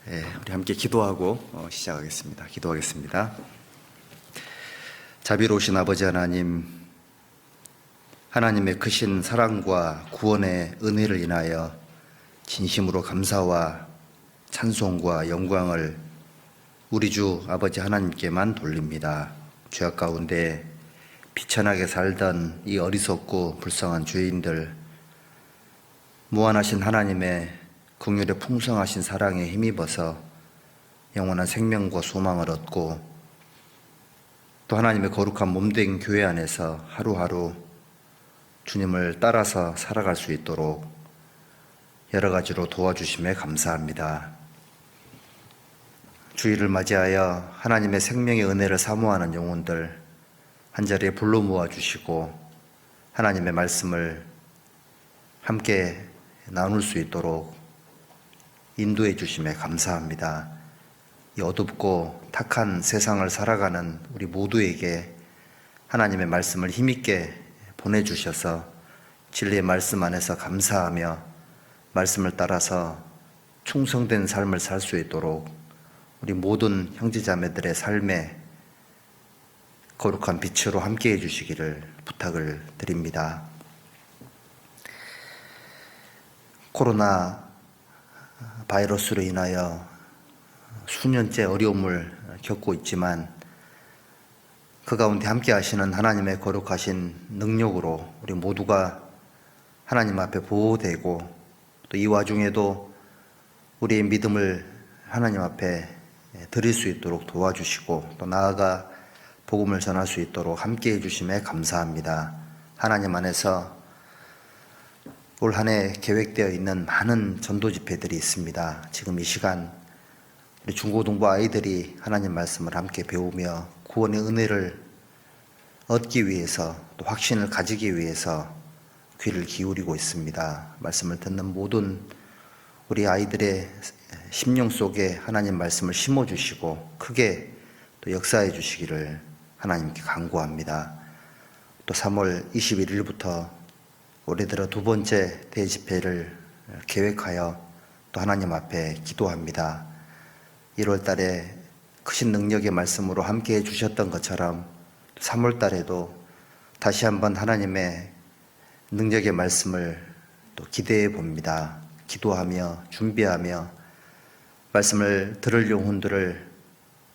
우리 함께 기도하고 시작하겠습니다. 기도하겠습니다. 자비로우신 아버지 하나님, 하나님의 크신 사랑과 구원의 은혜를 인하여 진심으로 감사와 찬송과 영광을 우리 주 아버지 하나님께만 돌립니다. 죄악 가운데 비천하게 살던 이 어리석고 불쌍한 죄인들, 무한하신 하나님의 긍휼의 풍성하신 사랑에 힘입어서 영원한 생명과 소망을 얻고 또 하나님의 거룩한 몸된 교회 안에서 하루하루 주님을 따라서 살아갈 수 있도록 여러 가지로 도와주심에 감사합니다. 주일을 맞이하여 하나님의 생명의 은혜를 사모하는 영혼들 한자리에 불러 모아주시고 하나님의 말씀을 함께 나눌 수 있도록 인도해 주심에 감사합니다. 이 어둡고 탁한 세상을 살아가는 우리 모두에게 하나님의 말씀을 힘있게 보내주셔서 진리의 말씀 안에서 감사하며 말씀을 따라서 충성된 삶을 살 수 있도록 우리 모든 형제자매들의 삶에 거룩한 빛으로 함께해 주시기를 부탁을 드립니다. 코로나 바이러스로 인하여 수년째 어려움을 겪고 있지만 그 가운데 함께 하시는 하나님의 거룩하신 능력으로 우리 모두가 하나님 앞에 보호되고 또 이 와중에도 우리의 믿음을 하나님 앞에 드릴 수 있도록 도와주시고 또 나아가 복음을 전할 수 있도록 함께 해주심에 감사합니다. 하나님 안에서 올 한 해 계획되어 있는 많은 전도 집회들이 있습니다. 지금 이 시간 우리 중고등부 아이들이 하나님 말씀을 함께 배우며 구원의 은혜를 얻기 위해서 또 확신을 가지기 위해서 귀를 기울이고 있습니다. 말씀을 듣는 모든 우리 아이들의 심령 속에 하나님 말씀을 심어주시고 크게 또 역사해 주시기를 하나님께 간구합니다. 또 3월 21일부터 올해 들어 두 번째 대집회를 계획하여 또 하나님 앞에 기도합니다. 1월 달에 크신 능력의 말씀으로 함께 해주셨던 것처럼 3월 달에도 다시 한번 하나님의 능력의 말씀을 또 기대해 봅니다. 기도하며 준비하며 말씀을 들을 영혼들을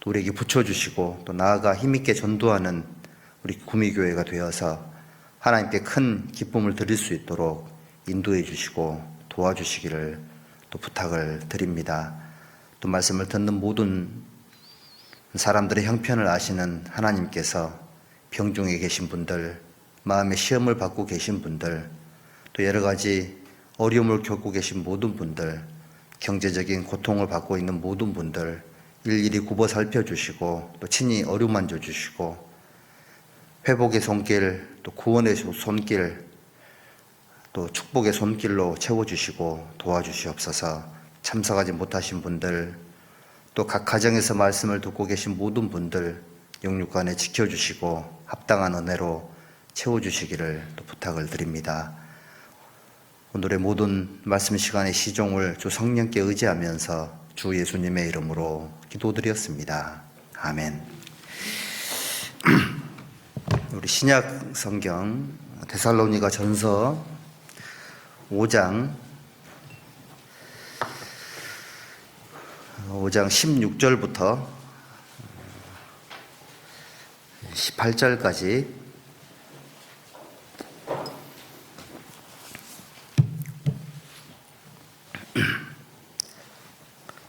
또 우리에게 붙여주시고 또 나아가 힘있게 전도하는 우리 구미교회가 되어서 하나님께 큰 기쁨을 드릴 수 있도록 인도해 주시고 도와주시기를 또 부탁을 드립니다. 또 말씀을 듣는 모든 사람들의 형편을 아시는 하나님께서 병중에 계신 분들, 마음의 시험을 받고 계신 분들, 또 여러 가지 어려움을 겪고 계신 모든 분들, 경제적인 고통을 받고 있는 모든 분들 일일이 굽어 살펴주시고 또 친히 어루만져 주시고 회복의 손길, 또 구원의 손길, 또 축복의 손길로 채워주시고 도와주시옵소서. 참석하지 못하신 분들, 또 각 가정에서 말씀을 듣고 계신 모든 분들 영육간에 지켜주시고 합당한 은혜로 채워주시기를 또 부탁을 드립니다. 오늘의 모든 말씀 시간의 시종을 주 성령께 의지하면서 주 예수님의 이름으로 기도드렸습니다. 아멘. 우리 신약 성경 데살로니가 전서 5장 16절부터 18절까지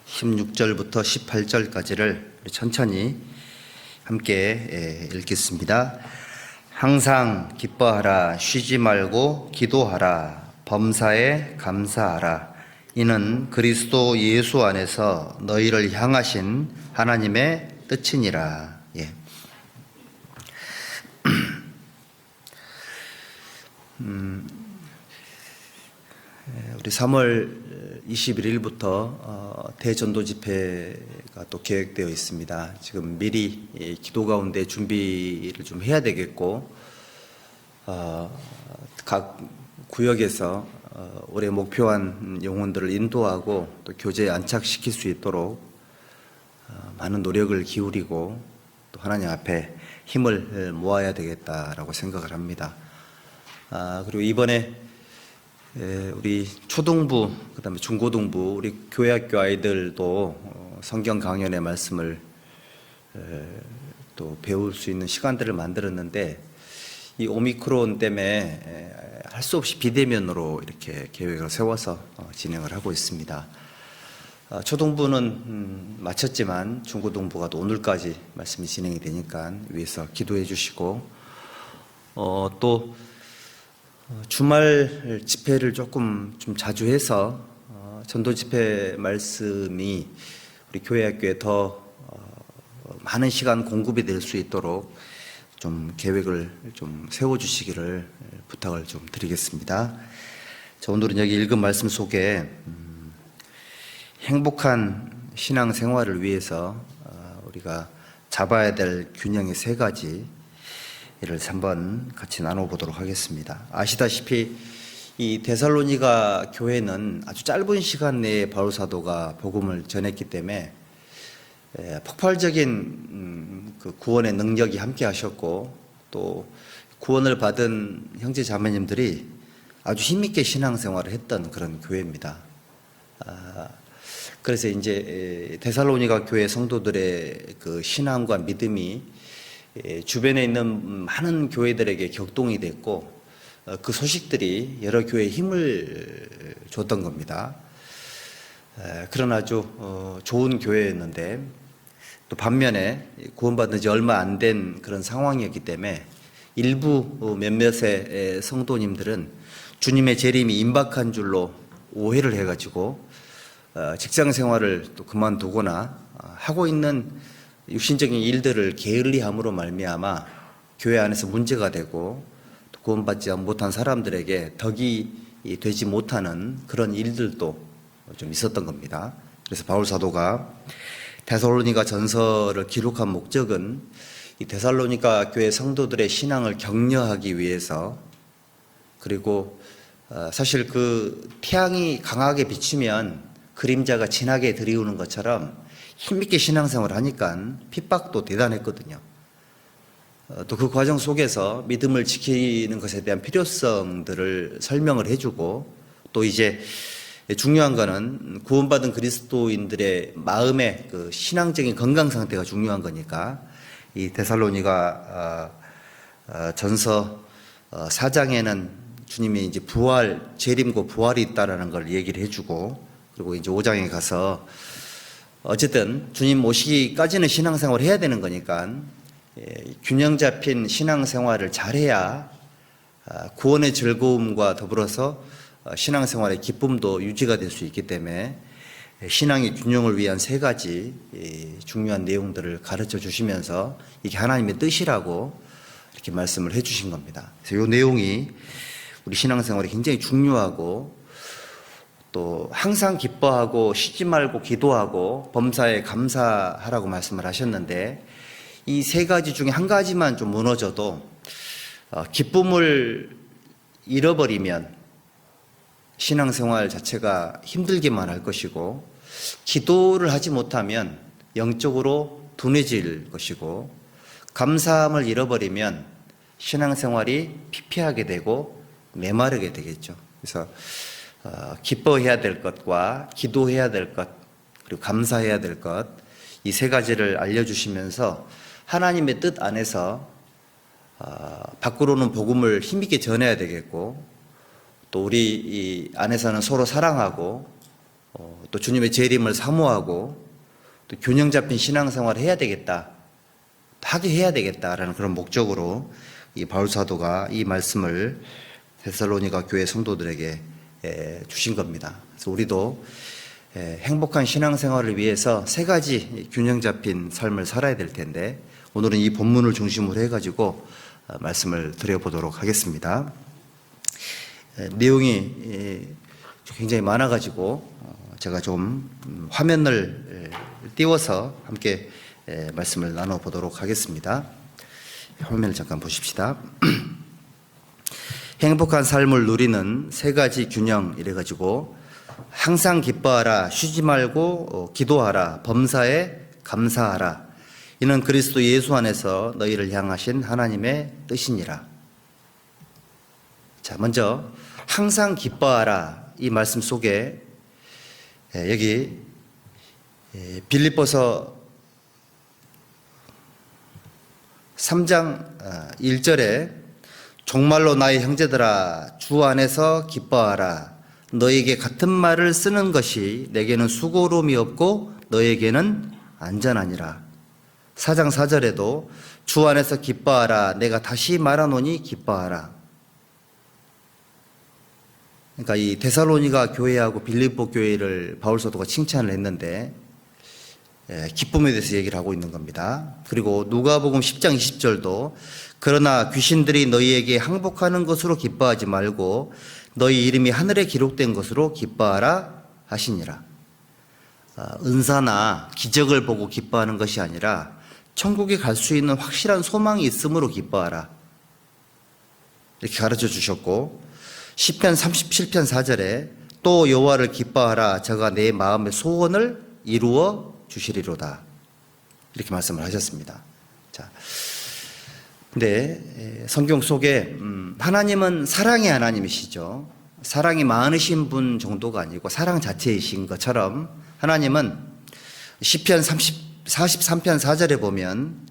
(16절부터) 18절까지를 천천히 함께 읽겠습니다. 항상 기뻐하라. 쉬지 말고 기도하라. 범사에 감사하라. 이는 그리스도 예수 안에서 너희를 향하신 하나님의 뜻이니라. 예. 우리 3월 21일부터 대전도 집회가 또 계획되어 있습니다. 지금 미리 기도 가운데 준비를 좀 해야 되겠고 각 구역에서 올해 목표한 영혼들을 인도하고 또 교제에 안착시킬 수 있도록 많은 노력을 기울이고 또 하나님 앞에 힘을 모아야 되겠다라고 생각을 합니다. 그리고 이번에 우리 초등부, 그다음에 중고등부, 우리 교회학교 아이들도 성경 강연의 말씀을 또 배울 수 있는 시간들을 만들었는데 이 오미크론 때문에 할 수 없이 비대면으로 이렇게 계획을 세워서 진행을 하고 있습니다. 초등부는 마쳤지만 중고등부가 또 오늘까지 말씀이 진행이 되니까 위해서 기도해 주시고 또 주말 집회를 좀 자주 해서 전도 집회 말씀이 우리 교회학교에 더 많은 시간 공급이 될 수 있도록 좀 계획을 좀 세워주시기를 부탁을 좀 드리겠습니다. 자, 오늘은 여기 읽은 말씀 속에 행복한 신앙생활을 위해서 우리가 잡아야 될 균형의 세 가지를 한번 같이 나눠보도록 하겠습니다. 아시다시피 이 데살로니가 교회는 아주 짧은 시간 내에 바울 사도가 복음을 전했기 때문에 폭발적인 그 구원의 능력이 함께 하셨고 또 구원을 받은 형제 자매님들이 아주 힘있게 신앙생활을 했던 그런 교회입니다. 그래서 이제 데살로니가 교회 성도들의 그 신앙과 믿음이 주변에 있는 많은 교회들에게 격동이 됐고 그 소식들이 여러 교회에 힘을 줬던 겁니다. 그런 아주 좋은 교회였는데 또 반면에 구원받은 지 얼마 안 된 그런 상황이었기 때문에 일부 몇몇의 성도님들은 주님의 재림이 임박한 줄로 오해를 해가지고 직장 생활을 또 그만두거나 하고 있는 육신적인 일들을 게을리함으로 말미암아 교회 안에서 문제가 되고 또 구원받지 못한 사람들에게 덕이 되지 못하는 그런 일들도 좀 있었던 겁니다. 그래서 바울 사도가 데살로니가 전서를 기록한 목적은 이 데살로니가 교회 성도들의 신앙을 격려하기 위해서 그리고 사실 그 태양이 강하게 비치면 그림자가 진하게 들이우는 것처럼 힘있게 신앙생활을 하니까 핍박도 대단했거든요. 또 그 과정 속에서 믿음을 지키는 것에 대한 필요성들을 설명을 해주고 또 이제 중요한 거는 구원받은 그리스도인들의 마음의 그 신앙적인 건강 상태가 중요한 거니까 이 데살로니가 전서 4장에는 주님의 이제 부활, 재림과 부활이 있다라는 걸 얘기를 해주고 그리고 이제 5장에 가서 어쨌든 주님 오시기까지는 신앙생활을 해야 되는 거니까 균형 잡힌 신앙생활을 잘해야 구원의 즐거움과 더불어서 신앙생활의 기쁨도 유지가 될 수 있기 때문에 신앙의 균형을 위한 세 가지 중요한 내용들을 가르쳐 주시면서 이게 하나님의 뜻이라고 이렇게 말씀을 해 주신 겁니다. 그래서 이 내용이 우리 신앙생활에 굉장히 중요하고 또 항상 기뻐하고 쉬지 말고 기도하고 범사에 감사하라고 말씀을 하셨는데 이 세 가지 중에 한 가지만 좀 무너져도 기쁨을 잃어버리면 신앙생활 자체가 힘들기만 할 것이고 기도를 하지 못하면 영적으로 둔해질 것이고 감사함을 잃어버리면 신앙생활이 피폐하게 되고 메마르게 되겠죠. 그래서 기뻐해야 될 것과 기도해야 될 것 그리고 감사해야 될 것 이 세 가지를 알려주시면서 하나님의 뜻 안에서 밖으로는 복음을 힘있게 전해야 되겠고 또 우리 이 안에서는 서로 사랑하고 또 주님의 재림을 사모하고 또 균형 잡힌 신앙생활을 해야 되겠다, 하게 해야 되겠다라는 그런 목적으로 이 바울 사도가 이 말씀을 데살로니가 교회 성도들에게 주신 겁니다. 그래서 우리도 행복한 신앙생활을 위해서 세 가지 균형 잡힌 삶을 살아야 될 텐데 오늘은 이 본문을 중심으로 해가지고 말씀을 드려보도록 하겠습니다. 내용이 굉장히 많아가지고 제가 좀 화면을 띄워서 함께 말씀을 나눠보도록 하겠습니다. 화면을 잠깐 보십시다. 행복한 삶을 누리는 세 가지 균형 이래가지고 항상 기뻐하라, 쉬지 말고 기도하라, 범사에 감사하라. 이는 그리스도 예수 안에서 너희를 향하신 하나님의 뜻이니라. 자, 먼저 항상 기뻐하라 이 말씀 속에 여기 빌립보서 3장 1절에 정말로 나의 형제들아 주 안에서 기뻐하라. 너에게 같은 말을 쓰는 것이 내게는 수고로움이 없고 너에게는 안전하니라. 4장 4절에도 주 안에서 기뻐하라. 내가 다시 말하노니 기뻐하라. 그러니까 이 데살로니가 교회하고 빌립보 교회를 바울 사도가 칭찬을 했는데 기쁨에 대해서 얘기를 하고 있는 겁니다. 그리고 누가복음 10장 20절도 그러나 귀신들이 너희에게 항복하는 것으로 기뻐하지 말고 너희 이름이 하늘에 기록된 것으로 기뻐하라 하시니라. 은사나 기적을 보고 기뻐하는 것이 아니라 천국에 갈 수 있는 확실한 소망이 있음으로 기뻐하라. 이렇게 가르쳐 주셨고 시편 37편 4절에 또 여호와를 기뻐하라. 저가 내 마음의 소원을 이루어 주시리로다. 이렇게 말씀을 하셨습니다. 자, 근데 성경 속에 하나님은 사랑의 하나님이시죠. 사랑이 많으신 분 정도가 아니고 사랑 자체이신 것처럼 하나님은 시편 43편 4절에 보면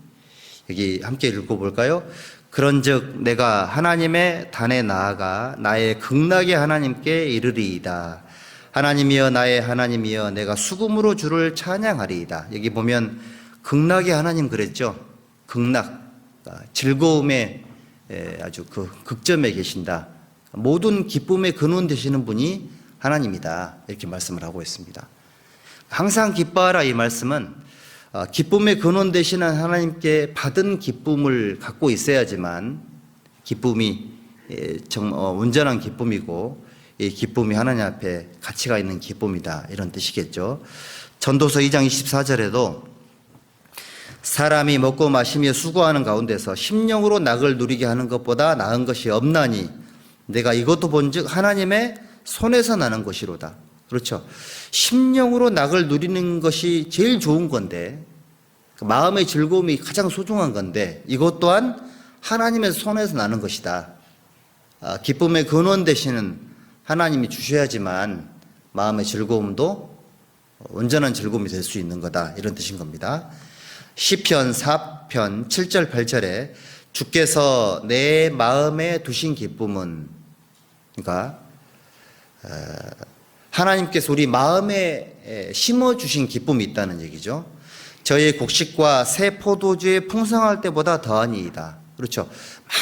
여기 함께 읽어볼까요? 그런즉 내가 하나님의 단에 나아가 나의 극락의 하나님께 이르리이다. 하나님이여 나의 하나님이여 내가 수금으로 주를 찬양하리이다. 여기 보면 극락의 하나님 그랬죠. 극락, 즐거움의 아주 그 극점에 계신다. 모든 기쁨의 근원 되시는 분이 하나님이다. 이렇게 말씀을 하고 있습니다. 항상 기뻐하라 이 말씀은 기쁨의 근원 되시는 하나님께 받은 기쁨을 갖고 있어야지만 기쁨이 온전한 기쁨이고 이 기쁨이 하나님 앞에 가치가 있는 기쁨이다. 이런 뜻이겠죠. 전도서 2장 24절에도 사람이 먹고 마시며 수고하는 가운데서 심령으로 낙을 누리게 하는 것보다 나은 것이 없나니 내가 이것도 본즉 하나님의 손에서 나는 것이로다. 그렇죠. 심령으로 낙을 누리는 것이 제일 좋은 건데 마음의 즐거움이 가장 소중한 건데 이것 또한 하나님의 손에서 나는 것이다. 기쁨의 근원 되시는 하나님이 주셔야지만 마음의 즐거움도 온전한 즐거움이 될 수 있는 거다. 이런 뜻인 겁니다. 시편 4편 7절 8절에 주께서 내 마음에 두신 기쁨은 그러니까 하나님께서 우리 마음에 심어주신 기쁨이 있다는 얘기죠. 저희 곡식과 새 포도주에 풍성할 때보다 더하니이다. 그렇죠.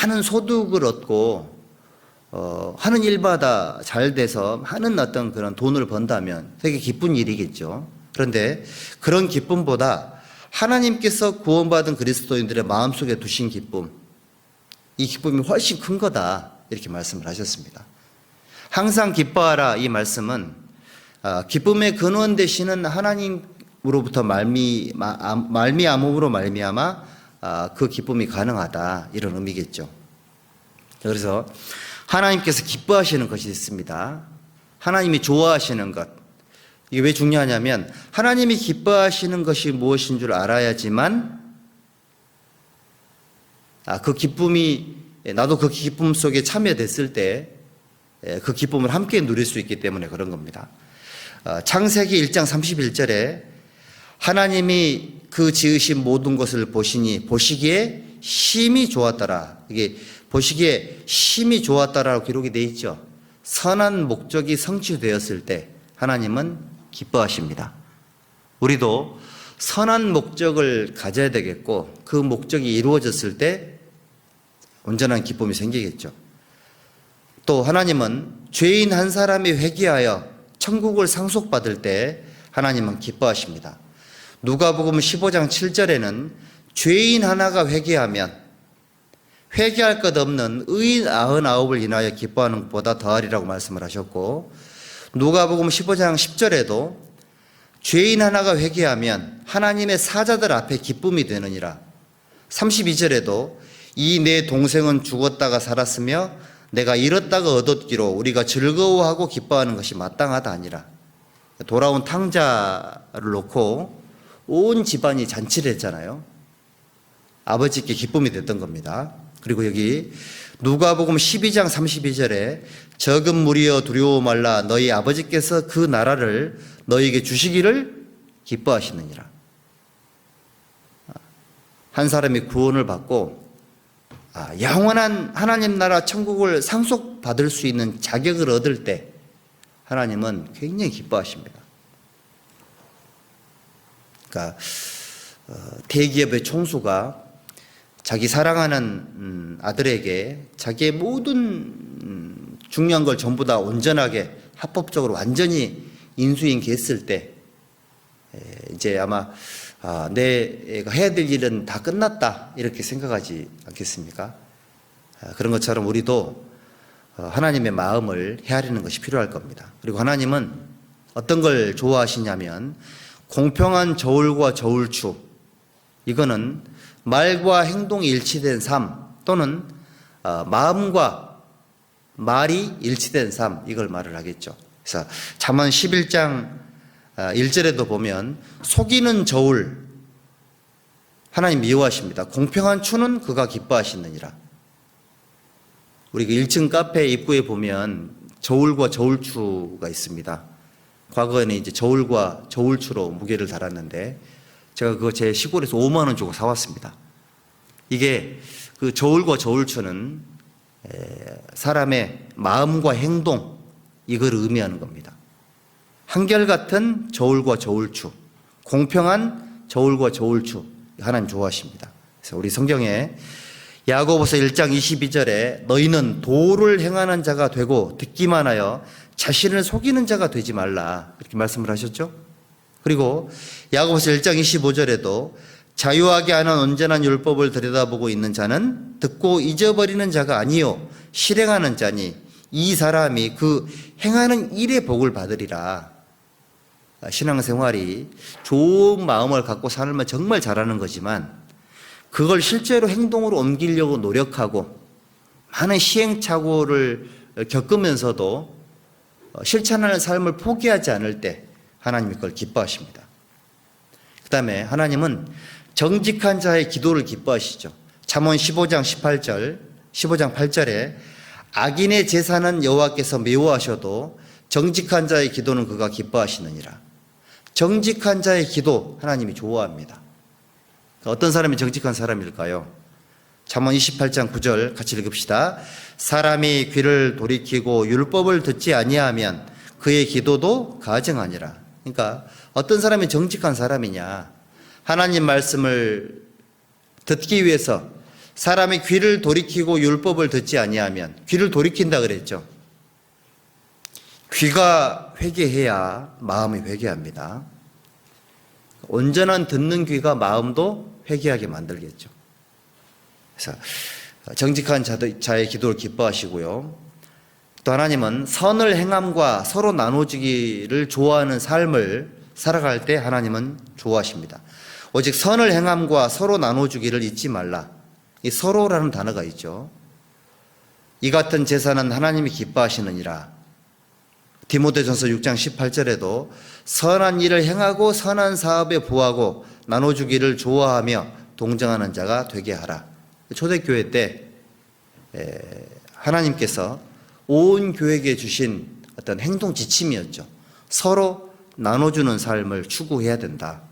많은 소득을 얻고 하는 일마다 잘 돼서 하는 어떤 그런 돈을 번다면 되게 기쁜 일이겠죠. 그런데 그런 기쁨보다 하나님께서 구원받은 그리스도인들의 마음속에 두신 기쁨, 이 기쁨이 훨씬 큰 거다. 이렇게 말씀을 하셨습니다. 항상 기뻐하라 이 말씀은 기쁨의 근원 되시는 하나님으로부터 말미암음으로 말미암아 그 기쁨이 가능하다. 이런 의미겠죠. 그래서 하나님께서 기뻐하시는 것이 있습니다. 하나님이 좋아하시는 것. 이게 왜 중요하냐면 하나님이 기뻐하시는 것이 무엇인 줄 알아야지만 그 기쁨이 나도 그 기쁨 속에 참여됐을 때 그 기쁨을 함께 누릴 수 있기 때문에 그런 겁니다. 창세기 1장 31절에 하나님이 그 지으신 모든 것을 보시니 보시기에 심히 좋았더라. 이게 보시기에 심히 좋았다라고 기록이 되어 있죠. 선한 목적이 성취되었을 때 하나님은 기뻐하십니다. 우리도 선한 목적을 가져야 되겠고 그 목적이 이루어졌을 때 온전한 기쁨이 생기겠죠. 또 하나님은 죄인 한 사람이 회개하여 천국을 상속받을 때 하나님은 기뻐하십니다. 누가복음 15장 7절에는 죄인 하나가 회개하면 회개할 것 없는 의인 99을 인하여 기뻐하는 것보다 더하리라고 말씀을 하셨고 누가복음 15장 10절에도 죄인 하나가 회개하면 하나님의 사자들 앞에 기쁨이 되느니라. 32절에도 이 내 동생은 죽었다가 살았으며 내가 잃었다가 얻었기로 우리가 즐거워하고 기뻐하는 것이 마땅하다 아니라. 돌아온 탕자를 놓고 온 집안이 잔치를 했잖아요. 아버지께 기쁨이 됐던 겁니다. 그리고 여기 누가복음 12장 32절에 적은 무리여 두려워 말라 너희 아버지께서 그 나라를 너희에게 주시기를 기뻐하시느니라. 한 사람이 구원을 받고 영원한 하나님 나라 천국을 상속받을 수 있는 자격을 얻을 때 하나님은 굉장히 기뻐하십니다. 그러니까 대기업의 총수가 자기 사랑하는 아들에게 자기의 모든 중요한 걸 전부 다 온전하게 합법적으로 완전히 인수인계했을 때 이제 아마 내가 해야 될 일은 다 끝났다 이렇게 생각하지 않겠습니까? 그런 것처럼 우리도 하나님의 마음을 헤아리는 것이 필요할 겁니다. 그리고 하나님은 어떤 걸 좋아하시냐면 공평한 저울과 저울추, 이거는 말과 행동이 일치된 삶 또는 마음과 말이 일치된 삶, 이걸 말을 하겠죠. 그래서 잠언 11장 1절에도 보면 속이는 저울 하나님 미워하십니다. 공평한 추는 그가 기뻐하시느니라. 우리가 1층 카페 입구에 보면 저울과 저울추가 있습니다. 과거에는 이제 저울과 저울추로 무게를 달았는데 제가 그거 제 시골에서 5만 원 주고 사왔습니다. 이게 그 저울과 저울추는 사람의 마음과 행동, 이걸 의미하는 겁니다. 한결같은 저울과 저울추, 공평한 저울과 저울추, 하나님 좋아하십니다. 그래서 우리 성경에 야고보서 1장 22절에 너희는 도를 행하는 자가 되고 듣기만 하여 자신을 속이는 자가 되지 말라, 이렇게 말씀을 하셨죠. 그리고 야고보서 1장 25절에도 자유하게 하는 온전한 율법을 들여다보고 있는 자는 듣고 잊어버리는 자가 아니요 실행하는 자니 이 사람이 그 행하는 일의 복을 받으리라. 신앙생활이 좋은 마음을 갖고 살면 정말 잘하는 거지만 그걸 실제로 행동으로 옮기려고 노력하고 많은 시행착오를 겪으면서도 실천하는 삶을 포기하지 않을 때 하나님이 그걸 기뻐하십니다. 그 다음에 하나님은 정직한 자의 기도를 기뻐하시죠. 잠언 15장 8절에 악인의 제사는 여호와께서 미워하셔도 정직한 자의 기도는 그가 기뻐하시느니라. 정직한 자의 기도 하나님이 좋아합니다. 어떤 사람이 정직한 사람일까요? 잠언 28장 9절 같이 읽읍시다. 사람이 귀를 돌이키고 율법을 듣지 아니하면 그의 기도도 가증하니라. 그러니까 어떤 사람이 정직한 사람이냐, 하나님 말씀을 듣기 위해서 사람이 귀를 돌이키고 율법을 듣지 아니하면, 귀를 돌이킨다 그랬죠. 귀가 회개해야 마음이 회개합니다. 온전한 듣는 귀가 마음도 회개하게 만들겠죠. 그래서 정직한 자의 기도를 기뻐하시고요. 또 하나님은 선을 행함과 서로 나눠주기를 좋아하는 삶을 살아갈 때 하나님은 좋아하십니다. 오직 선을 행함과 서로 나눠주기를 잊지 말라. 이 서로라는 단어가 있죠. 이 같은 제사는 하나님이 기뻐하시느니라. 디모데전서 6장 18절에도 선한 일을 행하고 선한 사업에 부하고 나눠주기를 좋아하며 동정하는 자가 되게 하라. 초대교회 때 하나님께서 온 교회에게 주신 어떤 행동 지침이었죠. 서로 나눠주는 삶을 추구해야 된다.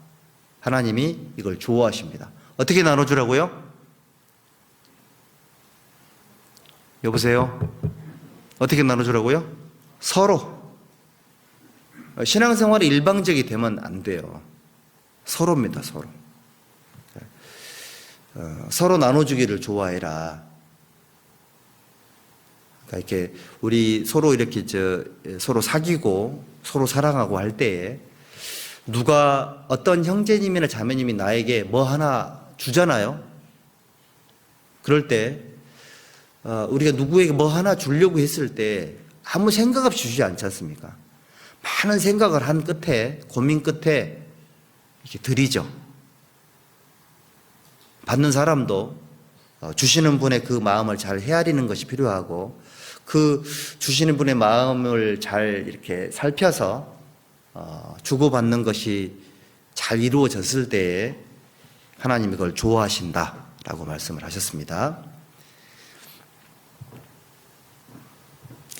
하나님이 이걸 좋아하십니다. 어떻게 나눠주라고요? 여보세요? 어떻게 나눠주라고요? 서로. 신앙생활이 일방적이 되면 안 돼요. 서로입니다, 서로. 서로 나눠주기를 좋아해라. 그러니까 이렇게 우리 서로 이렇게 서로 사귀고 서로 사랑하고 할 때에 누가 어떤 형제님이나 자매님이 나에게 뭐 하나 주잖아요. 그럴 때 우리가 누구에게 뭐 하나 주려고 했을 때 아무 생각 없이 주지 않지 않습니까? 많은 생각을 한 끝에, 고민 끝에 이렇게 드리죠. 받는 사람도 주시는 분의 그 마음을 잘 헤아리는 것이 필요하고, 그 주시는 분의 마음을 잘 이렇게 살펴서 주고받는 것이 잘 이루어졌을 때에 하나님이 그걸 좋아하신다라고 말씀을 하셨습니다.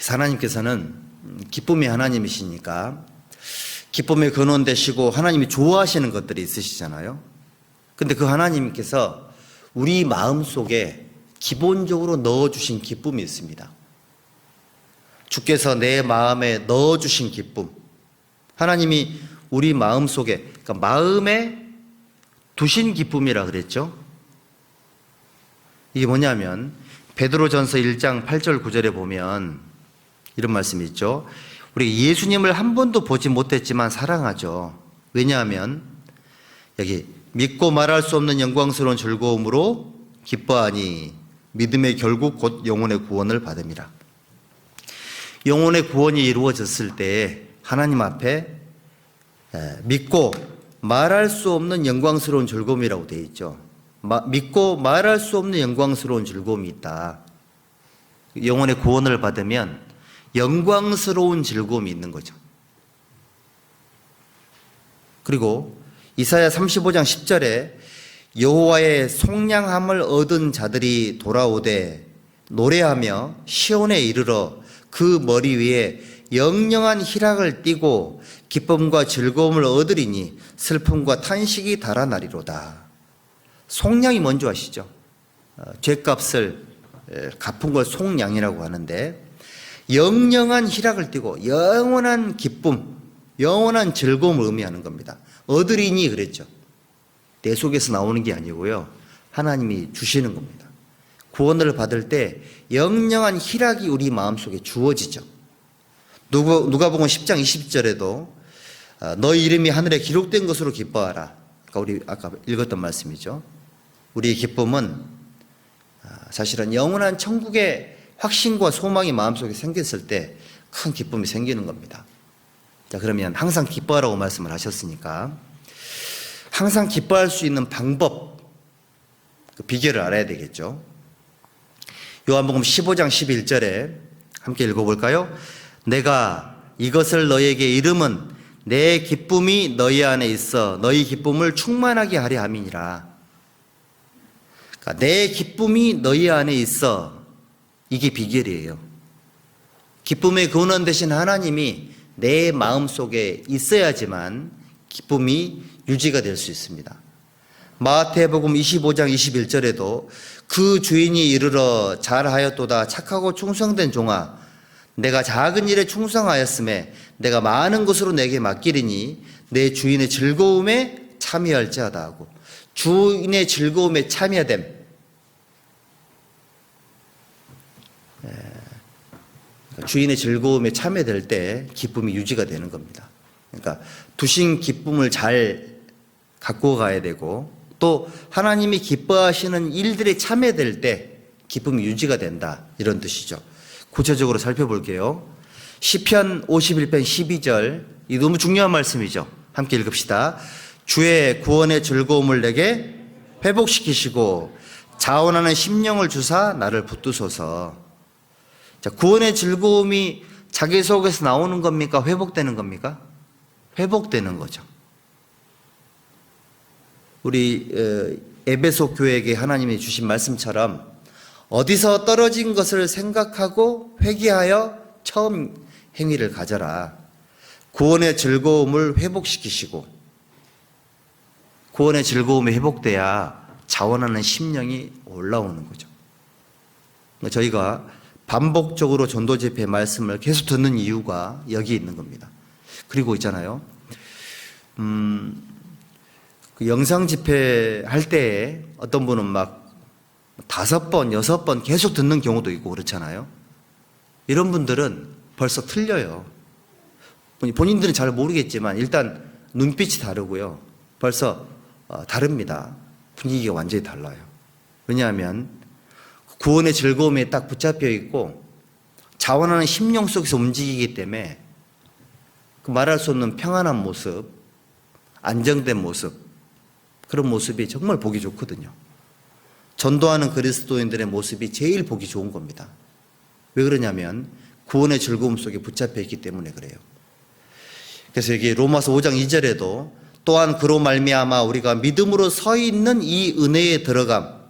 하나님께서는 기쁨의 하나님이시니까 기쁨의 근원 되시고 하나님이 좋아하시는 것들이 있으시잖아요. 근데 그 하나님께서 우리 마음속에 기본적으로 넣어주신 기쁨이 있습니다. 주께서 내 마음에 넣어주신 기쁨, 하나님이 우리 마음속에, 그러니까 마음에 두신 기쁨이라 그랬죠. 이게 뭐냐면 베드로전서 1장 8절 9절에 보면 이런 말씀이 있죠. 우리 예수님을 한 번도 보지 못했지만 사랑하죠. 왜냐하면 여기 믿고 말할 수 없는 영광스러운 즐거움으로 기뻐하니 믿음의 결국 곧 영혼의 구원을 받음이라. 영혼의 구원이 이루어졌을 때 하나님 앞에 믿고 말할 수 없는 영광스러운 즐거움이라고 되어 있죠. 믿고 말할 수 없는 영광스러운 즐거움이 있다. 영혼의 구원을 받으면 영광스러운 즐거움이 있는 거죠. 그리고 이사야 35장 10절에 여호와의 속량함을 얻은 자들이 돌아오되 노래하며 시온에 이르러 그 머리 위에 영영한 희락을 띠고 기쁨과 즐거움을 얻으리니 슬픔과 탄식이 달아나리로다. 속량이 뭔지 아시죠? 죗값을 갚은 걸 속량이라고 하는데 영영한 희락을 띠고 영원한 기쁨, 영원한 즐거움을 의미하는 겁니다. 얻으리니 그랬죠. 내 속에서 나오는 게 아니고요. 하나님이 주시는 겁니다. 구원을 받을 때 영영한 희락이 우리 마음속에 주어지죠. 누가복음 10장 20절에도 너희 이름이 하늘에 기록된 것으로 기뻐하라. 그러니까 우리 아까 읽었던 말씀이죠. 우리의 기쁨은 사실은 영원한 천국의 확신과 소망이 마음속에 생겼을 때 큰 기쁨이 생기는 겁니다. 자, 그러면 항상 기뻐하라고 말씀을 하셨으니까 항상 기뻐할 수 있는 방법, 그 비결을 알아야 되겠죠. 요한복음 15장 11절에 함께 읽어볼까요? 내가 이것을 너희에게 이름은 내 기쁨이 너희 안에 있어 너희 기쁨을 충만하게 하려 함이니라. 그러니까 내 기쁨이 너희 안에 있어, 이게 비결이에요. 기쁨의 근원 되신 하나님이 내 마음속에 있어야지만 기쁨이 유지가 될 수 있습니다. 마태복음 25장 21절에도 그 주인이 이르러 잘하였도다 착하고 충성된 종아 내가 작은 일에 충성하였음에 내가 많은 것으로 내게 맡기리니 내 주인의 즐거움에 참여할지어다 하고, 주인의 즐거움에 참여됨, 주인의 즐거움에 참여될 때 기쁨이 유지가 되는 겁니다. 그러니까 두신 기쁨을 잘 갖고 가야 되고 또 하나님이 기뻐하시는 일들에 참여될 때 기쁨이 유지가 된다, 이런 뜻이죠. 구체적으로 살펴볼게요. 시편 51편 12절, 이 너무 중요한 말씀이죠. 함께 읽읍시다. 주의 구원의 즐거움을 내게 회복시키시고 자원하는 심령을 주사 나를 붙드소서. 자, 구원의 즐거움이 자기 속에서 나오는 겁니까? 회복되는 겁니까? 회복되는 거죠. 우리 에베소 교회에게 하나님이 주신 말씀처럼 어디서 떨어진 것을 생각하고 회개하여 처음 행위를 가져라. 구원의 즐거움을 회복시키시고, 구원의 즐거움이 회복돼야 자원하는 심령이 올라오는 거죠. 저희가 반복적으로 전도 집회 말씀을 계속 듣는 이유가 여기 있는 겁니다. 그리고 있잖아요. 그 영상 집회 할 때 어떤 분은 막 5번, 6번 계속 듣는 경우도 있고 그렇잖아요. 이런 분들은 벌써 틀려요. 본인들은 잘 모르겠지만 일단 눈빛이 다르고요. 벌써 다릅니다. 분위기가 완전히 달라요. 왜냐하면 구원의 즐거움에 딱 붙잡혀 있고 자원하는 심령 속에서 움직이기 때문에 그 말할 수 없는 평안한 모습, 안정된 모습, 그런 모습이 정말 보기 좋거든요. 전도하는 그리스도인들의 모습이 제일 보기 좋은 겁니다. 왜 그러냐면 구원의 즐거움 속에 붙잡혀 있기 때문에 그래요. 그래서 여기 로마서 5장 2절에도 또한 그로 말미암아 우리가 믿음으로 서 있는 이 은혜에 들어감,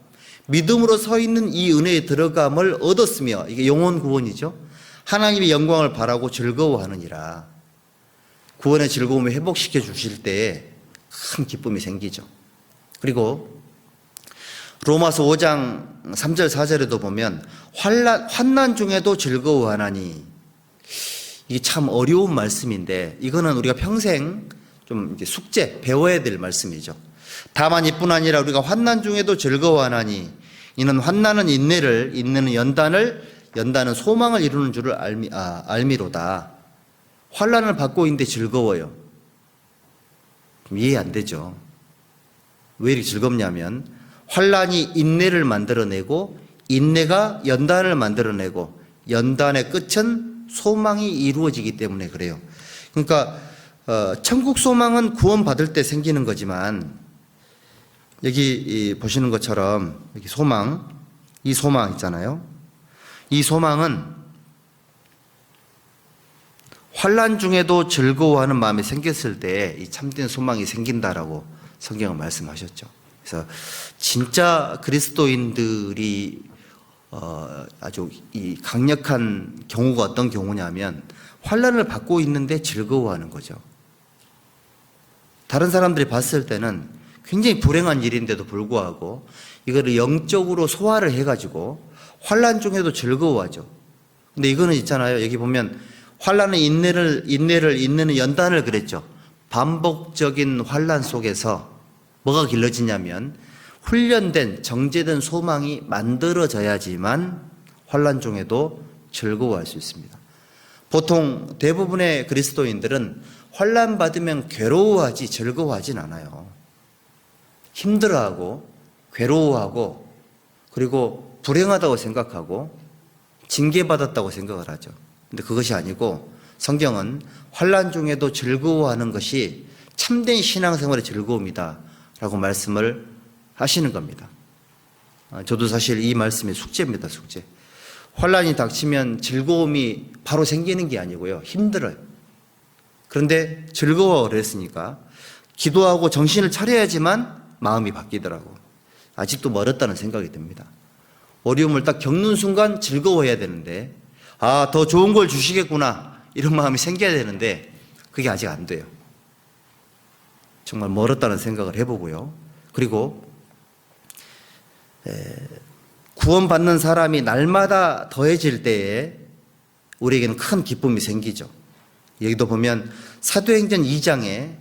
믿음으로 서 있는 이 은혜에 들어감을 얻었으며, 이게 영혼 구원이죠. 하나님의 영광을 바라고 즐거워하느니라. 구원의 즐거움을 회복시켜 주실 때에 큰 기쁨이 생기죠. 그리고 로마서 5장 3절 4절에도 보면 환난 중에도 즐거워하나니, 이게 참 어려운 말씀인데 이거는 우리가 평생 좀 이제 숙제 배워야 될 말씀이죠. 다만 이뿐 아니라 우리가 환난 중에도 즐거워하나니 이는 환난은 인내를, 인내는 연단은 소망을 이루는 줄을 알미로다. 환난을 받고 있는데 즐거워요. 이해 안 되죠. 왜 이렇게 즐겁냐면 환난이 인내를 만들어내고 인내가 연단을 만들어내고 연단의 끝은 소망이 이루어지기 때문에 그래요. 그러니까 천국 소망은 구원받을 때 생기는 거지만 여기 보시는 것처럼 여기 소망, 이 소망 있잖아요. 이 소망은 환난 중에도 즐거워하는 마음이 생겼을 때 이 참된 소망이 생긴다라고 성경은 말씀하셨죠. 그래서 진짜 그리스도인들이 아주 이 강력한 경우가 어떤 경우냐면 환난을 받고 있는데 즐거워하는 거죠. 다른 사람들이 봤을 때는 굉장히 불행한 일인데도 불구하고 이거를 영적으로 소화를 해가지고 환난 중에도 즐거워하죠. 근데 이거는 있잖아요. 여기 보면 환난은 인내는 연단을 그랬죠. 반복적인 환난 속에서 뭐가 길러지냐면 훈련된 정제된 소망이 만들어져야지만 환난 중에도 즐거워할 수 있습니다. 보통 대부분의 그리스도인들은 환난 받으면 괴로워하지 즐거워하진 않아요. 힘들어하고 괴로워하고 그리고 불행하다고 생각하고 징계받았다고 생각을 하죠. 근데 그것이 아니고 성경은 환난 중에도 즐거워하는 것이 참된 신앙생활의 즐거움이다 라고 말씀을 하시는 겁니다. 저도 사실 이 말씀이 숙제입니다. 숙제. 환난이 닥치면 즐거움이 바로 생기는 게 아니고요. 힘들어요. 그런데 즐거워 그랬으니까 기도하고 정신을 차려야지만 마음이 바뀌더라고. 아직도 멀었다는 생각이 듭니다. 어려움을 딱 겪는 순간 즐거워해야 되는데 더 좋은 걸 주시겠구나 이런 마음이 생겨야 되는데 그게 아직 안 돼요. 정말 멀었다는 생각을 해보고요. 그리고 구원받는 사람이 날마다 더해질 때에 우리에게는 큰 기쁨이 생기죠. 여기도 보면 사도행전 2장에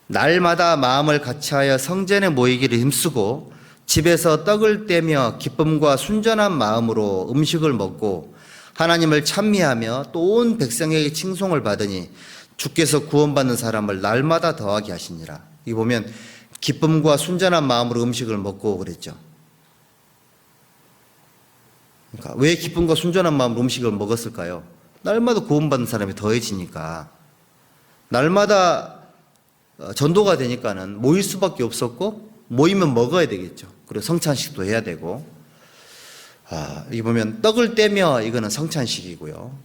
날마다 마음을 같이하여 성전에 모이기를 힘쓰고 집에서 떡을 떼며 기쁨과 순전한 마음으로 음식을 먹고 하나님을 찬미하며 또 온 백성에게 칭송을 받으니 주께서 구원받는 사람을 날마다 더하게 하시니라. 이 보면 기쁨과 순전한 마음으로 음식을 먹고 그랬죠. 그러니까 왜 기쁨과 순전한 마음으로 음식을 먹었을까요? 날마다 구원받는 사람이 더해지니까 날마다 전도가 되니까는 모일 수밖에 없었고 모이면 먹어야 되겠죠. 그리고 성찬식도 해야 되고 여기 보면 떡을 떼며 이거는 성찬식이고요.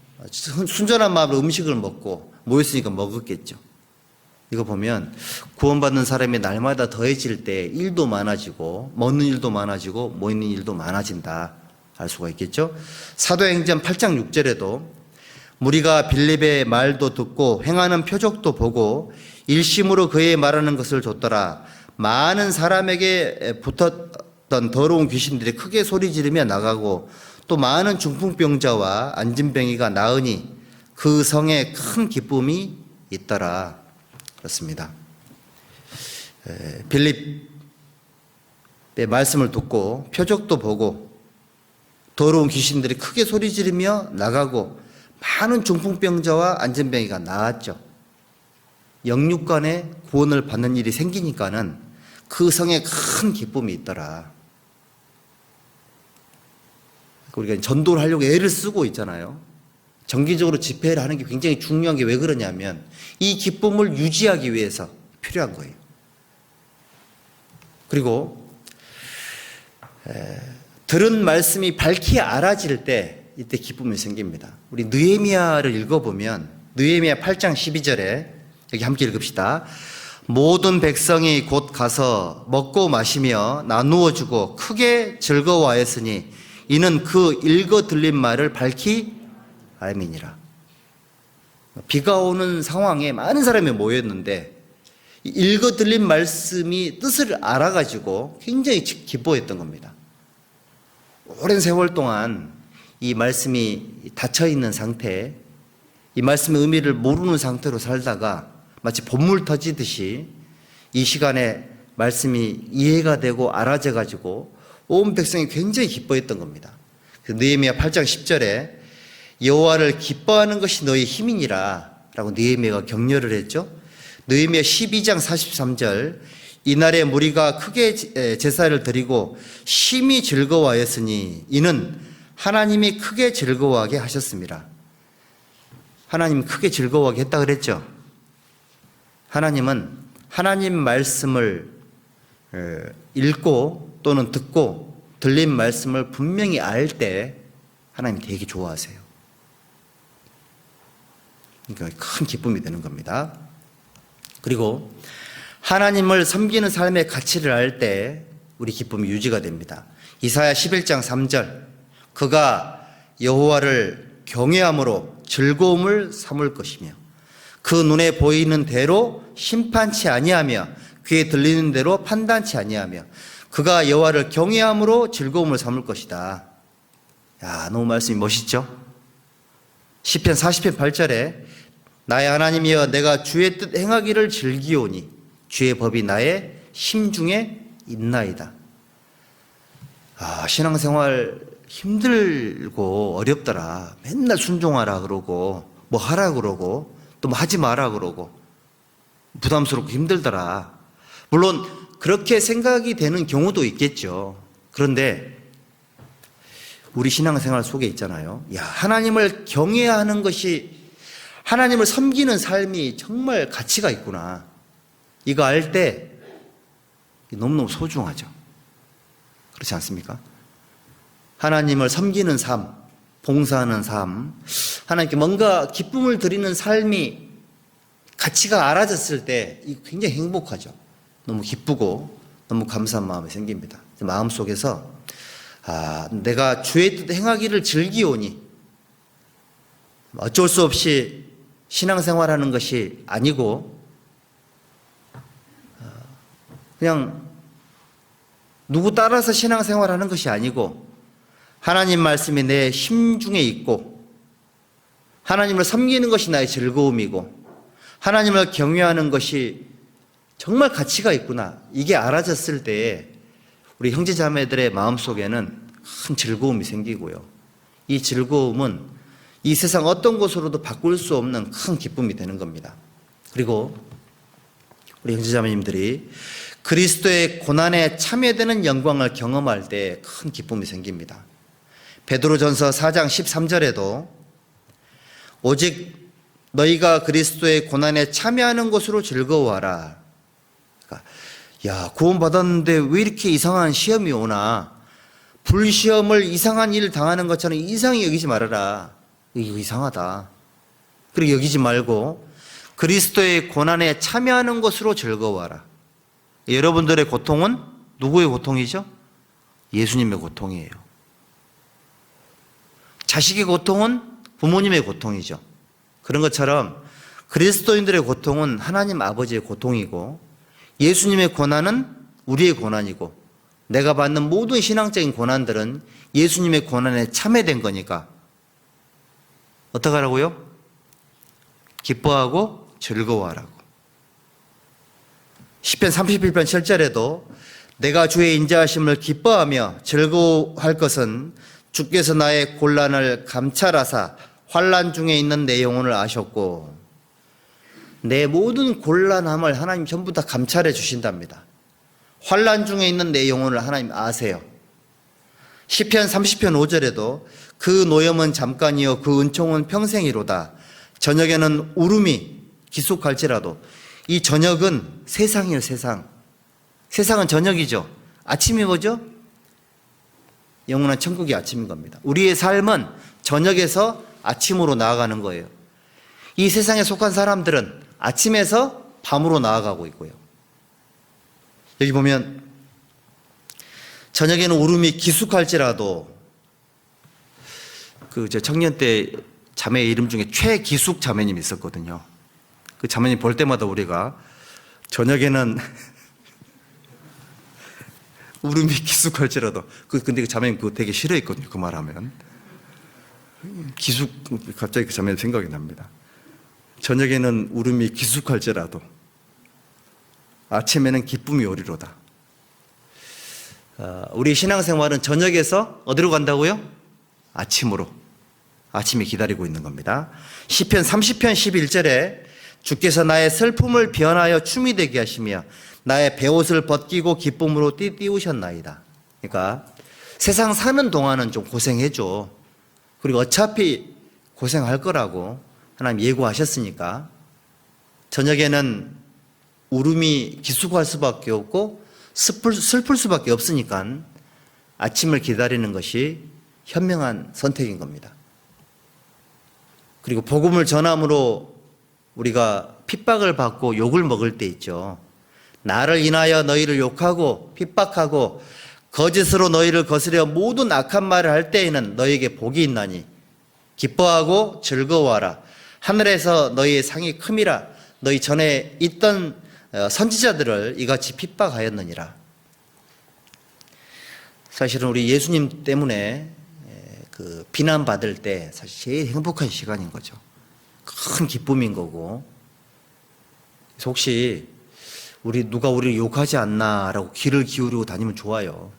순전한 마음으로 음식을 먹고 모였으니까 먹었겠죠. 이거 보면 구원받는 사람이 날마다 더해질 때 일도 많아지고 먹는 일도 많아지고 모이는 일도 많아진다 알 수가 있겠죠. 사도행전 8장 6절에도 무리가 빌립의 말도 듣고 행하는 표적도 보고 일심으로 그의 말하는 것을 줬더라. 많은 사람에게 붙었던 더러운 귀신들이 크게 소리 지르며 나가고 또 많은 중풍병자와 안진병이가 나으니 그 성에 큰 기쁨이 있더라. 그렇습니다. 빌립의 말씀을 듣고 표적도 보고 더러운 귀신들이 크게 소리 지르며 나가고 많은 중풍병자와 안진병이가 나았죠. 영육간에 구원을 받는 일이 생기니까는 그 성에 큰 기쁨이 있더라. 우리가 전도를 하려고 애를 쓰고 있잖아요. 정기적으로 집회를 하는 게 굉장히 중요한 게 왜 그러냐면 이 기쁨을 유지하기 위해서 필요한 거예요. 그리고 들은 말씀이 밝히 알아질 때 이때 기쁨이 생깁니다. 우리 느헤미야를 읽어보면 느헤미야 8장 12절에 여기 함께 읽읍시다. 모든 백성이 곧 가서 먹고 마시며 나누어 주고 크게 즐거워하였으니 이는 그 읽어 들린 말을 밝히 알미니라. 비가 오는 상황에 많은 사람이 모였는데 읽어 들린 말씀이 뜻을 알아가지고 굉장히 기뻐했던 겁니다. 오랜 세월 동안 이 말씀이 닫혀있는 상태, 이 말씀의 의미를 모르는 상태로 살다가 마치 봇물 터지듯이 이 시간에 말씀이 이해가 되고 알아져 가지고 온 백성이 굉장히 기뻐했던 겁니다. 느헤미야 8장 10절에 여호와를 기뻐하는 것이 너희 힘이니라 라고 느헤미야가 격려를 했죠. 느헤미야 12장 43절 이날에 무리가 크게 제사를 드리고 심히 즐거워하였으니 이는 하나님이 크게 즐거워하게 하셨습니다. 하나님이 크게 즐거워하게 했다 그랬죠. 하나님은 하나님 말씀을 읽고 또는 듣고 들린 말씀을 분명히 알 때 하나님 되게 좋아하세요. 그러니까 큰 기쁨이 되는 겁니다. 그리고 하나님을 섬기는 삶의 가치를 알 때 우리 기쁨이 유지가 됩니다. 이사야 11장 3절 그가 여호와를 경외함으로 즐거움을 삼을 것이며 그 눈에 보이는 대로 심판치 아니하며 귀에 들리는 대로 판단치 아니하며 그가 여호와를 경외함으로 즐거움을 삼을 것이다. 야, 너무 말씀이 멋있죠? 시편 40편 8절에 나의 하나님이여 내가 주의 뜻 행하기를 즐기오니 주의 법이 나의 심중에 있나이다. 신앙생활 힘들고 어렵더라. 맨날 순종하라 그러고 뭐 하라 그러고 또 뭐 하지 마라 그러고 부담스럽고 힘들더라. 물론 그렇게 생각이 되는 경우도 있겠죠. 그런데 우리 신앙생활 속에 있잖아요. 하나님을 경외하는 것이 하나님을 섬기는 삶이 정말 가치가 있구나. 이거 알 때 너무너무 소중하죠. 그렇지 않습니까? 하나님을 섬기는 삶, 봉사하는 삶, 하나님께 뭔가 기쁨을 드리는 삶이 가치가 알아졌을 때 이거 굉장히 행복하죠. 너무 기쁘고 너무 감사한 마음이 생깁니다. 마음속에서 내가 주의 뜻 행하기를 즐기오니 어쩔 수 없이 신앙생활하는 것이 아니고 그냥 누구 따라서 신앙생활하는 것이 아니고 하나님 말씀이 내 심중에 있고 하나님을 섬기는 것이 나의 즐거움이고 하나님을 경외하는 것이 정말 가치가 있구나. 이게 알아졌을 때에 우리 형제자매들의 마음속에는 큰 즐거움이 생기고요. 이 즐거움은 이 세상 어떤 곳으로도 바꿀 수 없는 큰 기쁨이 되는 겁니다. 그리고 우리 형제자매님들이 그리스도의 고난에 참여되는 영광을 경험할 때 큰 기쁨이 생깁니다. 베드로전서 4장 13절에도 오직 너희가 그리스도의 고난에 참여하는 것으로 즐거워하라. 그러니까 구원받았는데 왜 이렇게 이상한 시험이 오나. 불시험을 이상한 일을 당하는 것처럼 이상히 여기지 말아라. 이거 이상하다. 그리고 여기지 말고 그리스도의 고난에 참여하는 것으로 즐거워하라. 여러분들의 고통은 누구의 고통이죠? 예수님의 고통이에요. 자식의 고통은 부모님의 고통이죠. 그런 것처럼 그리스도인들의 고통은 하나님 아버지의 고통이고 예수님의 고난은 우리의 고난이고 내가 받는 모든 신앙적인 고난들은 예수님의 고난에 참여된 거니까 어떻게 하라고요? 기뻐하고 즐거워하라고. 시편 31편 7절에도 내가 주의 인자하심을 기뻐하며 즐거워할 것은 주께서 나의 곤란을 감찰하사 환난 중에 있는 내 영혼을 아셨고 내 모든 곤란함을 하나님 전부 다 감찰해 주신답니다. 환난 중에 있는 내 영혼을 하나님 아세요. 시편 30편 5절에도 그 노염은 잠깐이요 그 은총은 평생이로다. 저녁에는 울음이 기속할지라도 이 저녁은 세상이에요. 세상은 저녁이죠. 아침이 뭐죠? 영원한 천국이 아침인 겁니다. 우리의 삶은 저녁에서 아침으로 나아가는 거예요. 이 세상에 속한 사람들은 아침에서 밤으로 나아가고 있고요. 여기 보면 저녁에는 울음이 기숙할지라도 그 저 청년 때 자매의 이름 중에 최기숙 자매님이 있었거든요. 그 자매님 볼 때마다 우리가 저녁에는 울음이 기숙할지라도 근데 그 자매님 그거 되게 싫어했거든요. 그 말하면 기숙 갑자기 그 자매님 생각이 납니다. 저녁에는 울음이 기숙할지라도 아침에는 기쁨이 오리로다. 우리 신앙생활은 저녁에서 어디로 간다고요? 아침으로. 아침이 기다리고 있는 겁니다. 시편 30편 11절에 주께서 나의 슬픔을 변하여 춤이 되게 하시며 나의 베옷을 벗기고 기쁨으로 띄우셨나이다. 그러니까 세상 사는 동안은 좀 고생해줘. 그리고 어차피 고생할 거라고 하나님 예고하셨으니까 저녁에는 울음이 기숙할 수밖에 없고 슬플 수밖에 없으니까 아침을 기다리는 것이 현명한 선택인 겁니다. 그리고 복음을 전함으로 우리가 핍박을 받고 욕을 먹을 때 있죠. 나를 인하여 너희를 욕하고 핍박하고 거짓으로 너희를 거스려 모든 악한 말을 할 때에는 너희에게 복이 있나니 기뻐하고 즐거워하라. 하늘에서 너희의 상이 큼이라. 너희 전에 있던 선지자들을 이같이 핍박하였느니라. 사실은 우리 예수님 때문에 그 비난받을 때 사실 제일 행복한 시간인 거죠. 큰 기쁨인 거고. 그래서 혹시 누가 우리를 욕하지 않나라고 귀를 기울이고 다니면 좋아요.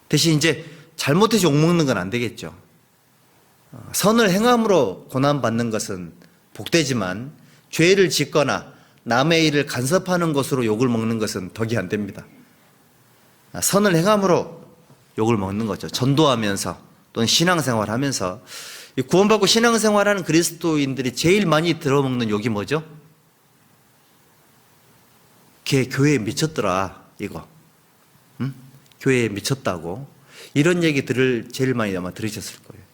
대신 이제 잘못해서 욕먹는 건 안 되겠죠. 선을 행함으로 고난받는 것은 복되지만 죄를 짓거나 남의 일을 간섭하는 것으로 욕을 먹는 것은 덕이 안 됩니다. 선을 행함으로 욕을 먹는 거죠. 전도하면서 또는 신앙생활하면서. 구원받고 신앙생활하는 그리스도인들이 제일 많이 들어먹는 욕이 뭐죠? 걔 교회에 미쳤더라 이거. 응? 교회에 미쳤다고. 이런 얘기 제일 많이 아마 들으셨을 거예요.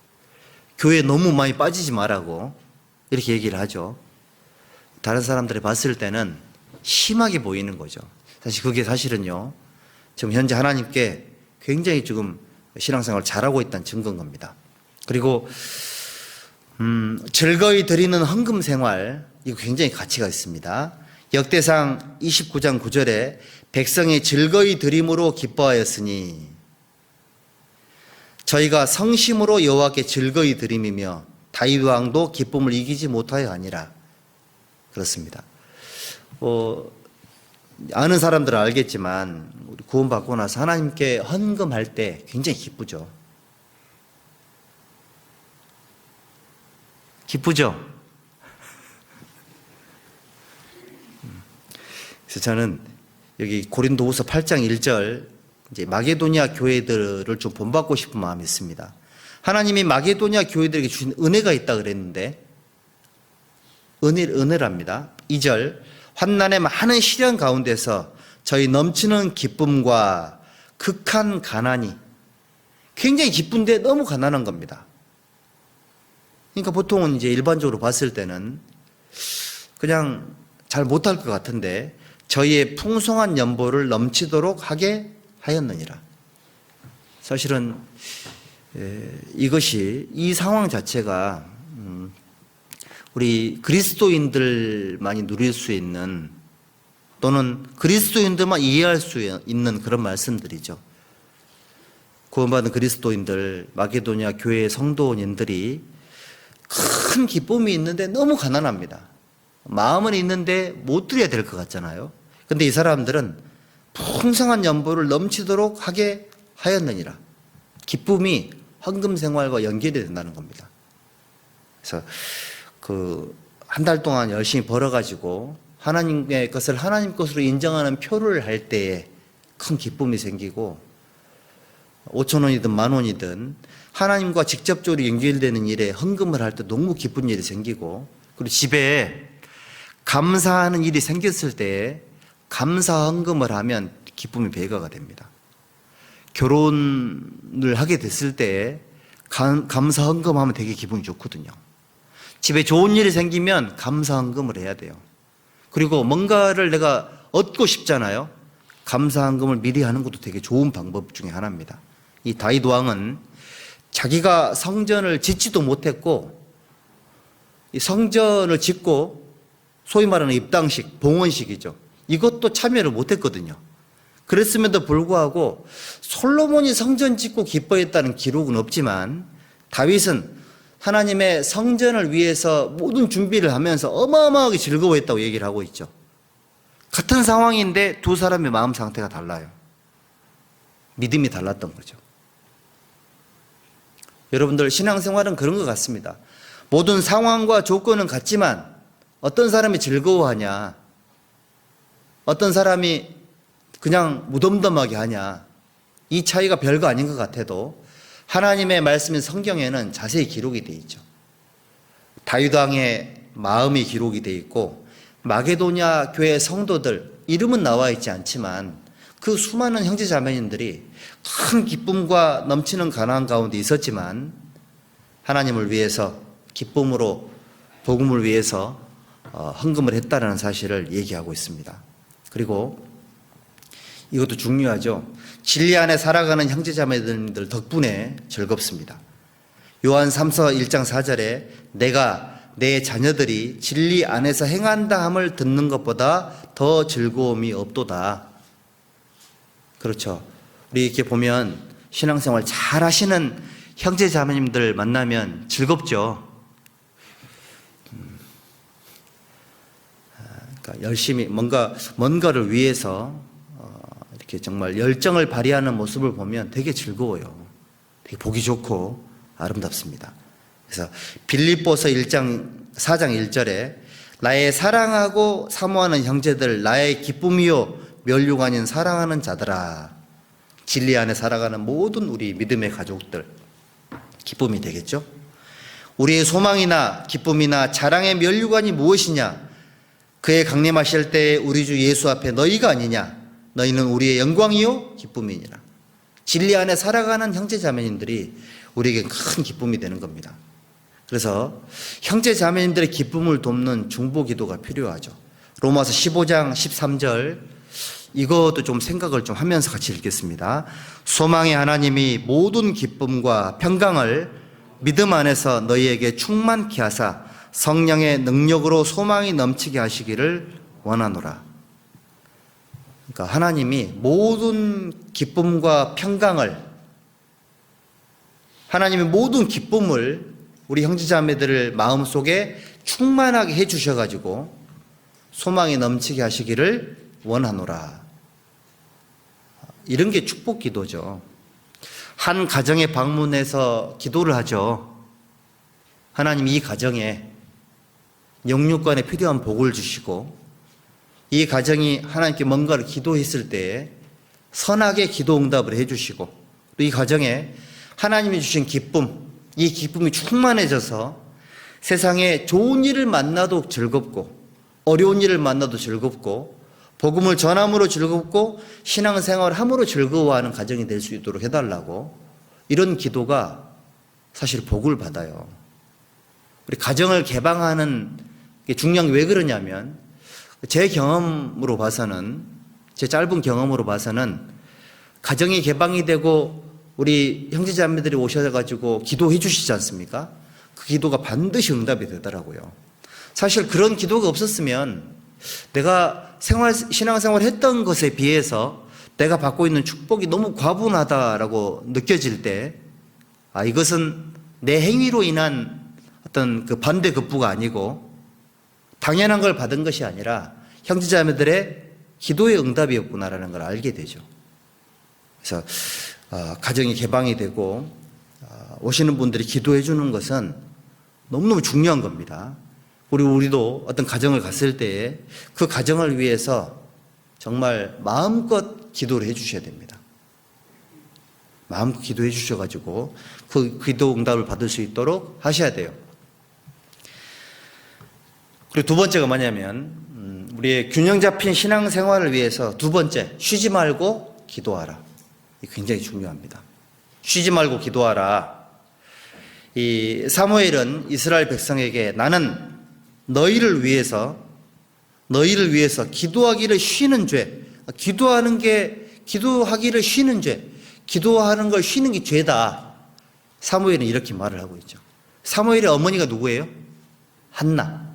교회에 너무 많이 빠지지 말라고 이렇게 얘기를 하죠. 다른 사람들이 봤을 때는 심하게 보이는 거죠. 사실 그게 사실은요, 지금 현재 하나님께 굉장히 지금 신앙생활을 잘하고 있다는 증거인 겁니다. 그리고 즐거이 드리는 헌금 생활, 이거 굉장히 가치가 있습니다. 역대상 29장 9절에 백성이 즐거이 드림으로 기뻐하였으니 저희가 성심으로 여호와께 즐거이 드림이며 다윗 왕도 기쁨을 이기지 못하여 아니라. 그렇습니다. 아는 사람들은 알겠지만 우리 구원받고 나서 하나님께 헌금할 때 굉장히 기쁘죠. 기쁘죠? 그래서 저는 여기 고린도후서 8장 1절 이제 마게도니아 교회들을 좀 본받고 싶은 마음이 있습니다. 하나님이 마게도니아 교회들에게 주신 은혜가 있다 그랬는데 은혜랍니다. 2절 환난의 많은 시련 가운데서 저희 넘치는 기쁨과 극한 가난이, 굉장히 기쁜데 너무 가난한 겁니다. 그러니까 보통은 이제 일반적으로 봤을 때는 그냥 잘 못할 것 같은데 저희의 풍성한 연보를 넘치도록 하게 하였느니라. 사실은 이것이, 이 상황 자체가 우리 그리스도인들만이 누릴 수 있는, 또는 그리스도인들만 이해할 수 있는 그런 말씀들이죠. 구원받은 그리스도인들, 마게도니아 교회의 성도인들이 큰 기쁨이 있는데 너무 가난합니다. 마음은 있는데 못 드려야 될 것 같잖아요. 근데 이 사람들은 풍성한 연보를 넘치도록 하게 하였느니라. 기쁨이 헌금 생활과 연결이 된다는 겁니다. 그래서 한 달 동안 열심히 벌어가지고 하나님의 것을 하나님 것으로 인정하는 표를 할 때에 큰 기쁨이 생기고, 5,000원이든 10,000원이든 하나님과 직접적으로 연결되는 일에 헌금을 할 때 너무 기쁜 일이 생기고, 그리고 집에 감사하는 일이 생겼을 때 감사 헌금을 하면 기쁨이 배가가 됩니다. 결혼을 하게 됐을 때 감사헌금하면 되게 기분이 좋거든요. 집에 좋은 일이 생기면 감사헌금을 해야 돼요. 그리고 뭔가를 내가 얻고 싶잖아요. 감사헌금을 미리 하는 것도 되게 좋은 방법 중에 하나입니다. 이 다윗 왕은 자기가 성전을 짓지도 못했고 이 성전을 짓고 소위 말하는 입당식, 봉헌식이죠. 이것도 참여를 못했거든요. 그랬음에도 불구하고 솔로몬이 성전 짓고 기뻐했다는 기록은 없지만 다윗은 하나님의 성전을 위해서 모든 준비를 하면서 어마어마하게 즐거워했다고 얘기를 하고 있죠. 같은 상황인데 두 사람의 마음 상태가 달라요. 믿음이 달랐던 거죠. 여러분들 신앙생활은 그런 것 같습니다. 모든 상황과 조건은 같지만 어떤 사람이 즐거워하냐, 어떤 사람이 그냥 무덤덤하게 하냐, 이 차이가 별거 아닌 것 같아도 하나님의 말씀인 성경에는 자세히 기록이 되어 있죠. 다윗 왕의 마음이 기록이 되어 있고 마게도냐 교회 성도들 이름은 나와 있지 않지만 그 수많은 형제 자매님들이 큰 기쁨과 넘치는 가난 가운데 있었지만 하나님을 위해서 기쁨으로 복음을 위해서 헌금을 했다라는 사실을 얘기하고 있습니다. 그리고 이것도 중요하죠. 진리 안에 살아가는 형제자매들 덕분에 즐겁습니다. 요한 3서 1장 4절에 내가 내 자녀들이 진리 안에서 행한다 함을 듣는 것보다 더 즐거움이 없도다. 그렇죠. 우리 이렇게 보면 신앙생활 잘 하시는 형제자매님들 만나면 즐겁죠. 그러니까 열심히 뭔가를 위해서 이렇게 정말 열정을 발휘하는 모습을 보면 되게 즐거워요. 되게 보기 좋고 아름답습니다. 그래서 빌립보서 4장 1절에 나의 사랑하고 사모하는 형제들 나의 기쁨이요 면류관인 사랑하는 자들아, 진리 안에 살아가는 모든 우리 믿음의 가족들 기쁨이 되겠죠. 우리의 소망이나 기쁨이나 자랑의 면류관이 무엇이냐? 그의 강림하실 때 우리 주 예수 앞에 너희가 아니냐? 너희는 우리의 영광이요 기쁨이니라. 진리 안에 살아가는 형제 자매님들이 우리에게 큰 기쁨이 되는 겁니다. 그래서 형제 자매님들의 기쁨을 돕는 중보 기도가 필요하죠. 로마서 15장 13절 이것도 좀 생각을 좀 하면서 같이 읽겠습니다. 소망의 하나님이 모든 기쁨과 평강을 믿음 안에서 너희에게 충만케 하사 성령의 능력으로 소망이 넘치게 하시기를 원하노라. 그러니까 하나님이 모든 기쁨과 평강을, 하나님의 모든 기쁨을 우리 형제자매들을 마음속에 충만하게 해주셔가지고 소망이 넘치게 하시기를 원하노라. 이런 게 축복 기도죠. 한 가정에 방문해서 기도를 하죠. 하나님 이 가정에 영육간에 필요한 복을 주시고 이 가정이 하나님께 뭔가를 기도했을 때에 선하게 기도 응답을 해주시고 또 이 가정에 하나님이 주신 기쁨, 이 기쁨이 충만해져서 세상에 좋은 일을 만나도 즐겁고 어려운 일을 만나도 즐겁고 복음을 전함으로 즐겁고 신앙생활을 함으로 즐거워하는 가정이 될 수 있도록 해달라고, 이런 기도가 사실 복을 받아요. 우리 가정을 개방하는 게 중요한 게 왜 그러냐면 제 경험으로 봐서는, 제 짧은 경험으로 봐서는 가정이 개방이 되고 우리 형제자매들이 오셔가지고 기도해 주시지 않습니까? 그 기도가 반드시 응답이 되더라고요. 사실 그런 기도가 없었으면 내가 신앙생활 했던 것에 비해서 내가 받고 있는 축복이 너무 과분하다라고 느껴질 때, 이것은 내 행위로 인한 어떤 그 반대급부가 아니고 당연한 걸 받은 것이 아니라 형제자매들의 기도의 응답이었구나라는 걸 알게 되죠. 그래서 가정이 개방이 되고 오시는 분들이 기도해 주는 것은 너무너무 중요한 겁니다. 우리도 어떤 가정을 갔을 때에 그 가정을 위해서 정말 마음껏 기도를 해 주셔야 됩니다. 마음껏 기도해 주셔가지고 그 기도 응답을 받을 수 있도록 하셔야 돼요. 그리고 두 번째가 뭐냐면 우리의 균형 잡힌 신앙생활을 위해서 두 번째, 쉬지 말고 기도하라. 굉장히 중요합니다. 쉬지 말고 기도하라. 이 사무엘은 이스라엘 백성에게 나는 너희를 위해서 기도하기를 쉬는 죄, 기도하기를 쉬는 죄, 기도하는 걸 쉬는 게 죄다. 사무엘은 이렇게 말을 하고 있죠. 사무엘의 어머니가 누구예요? 한나.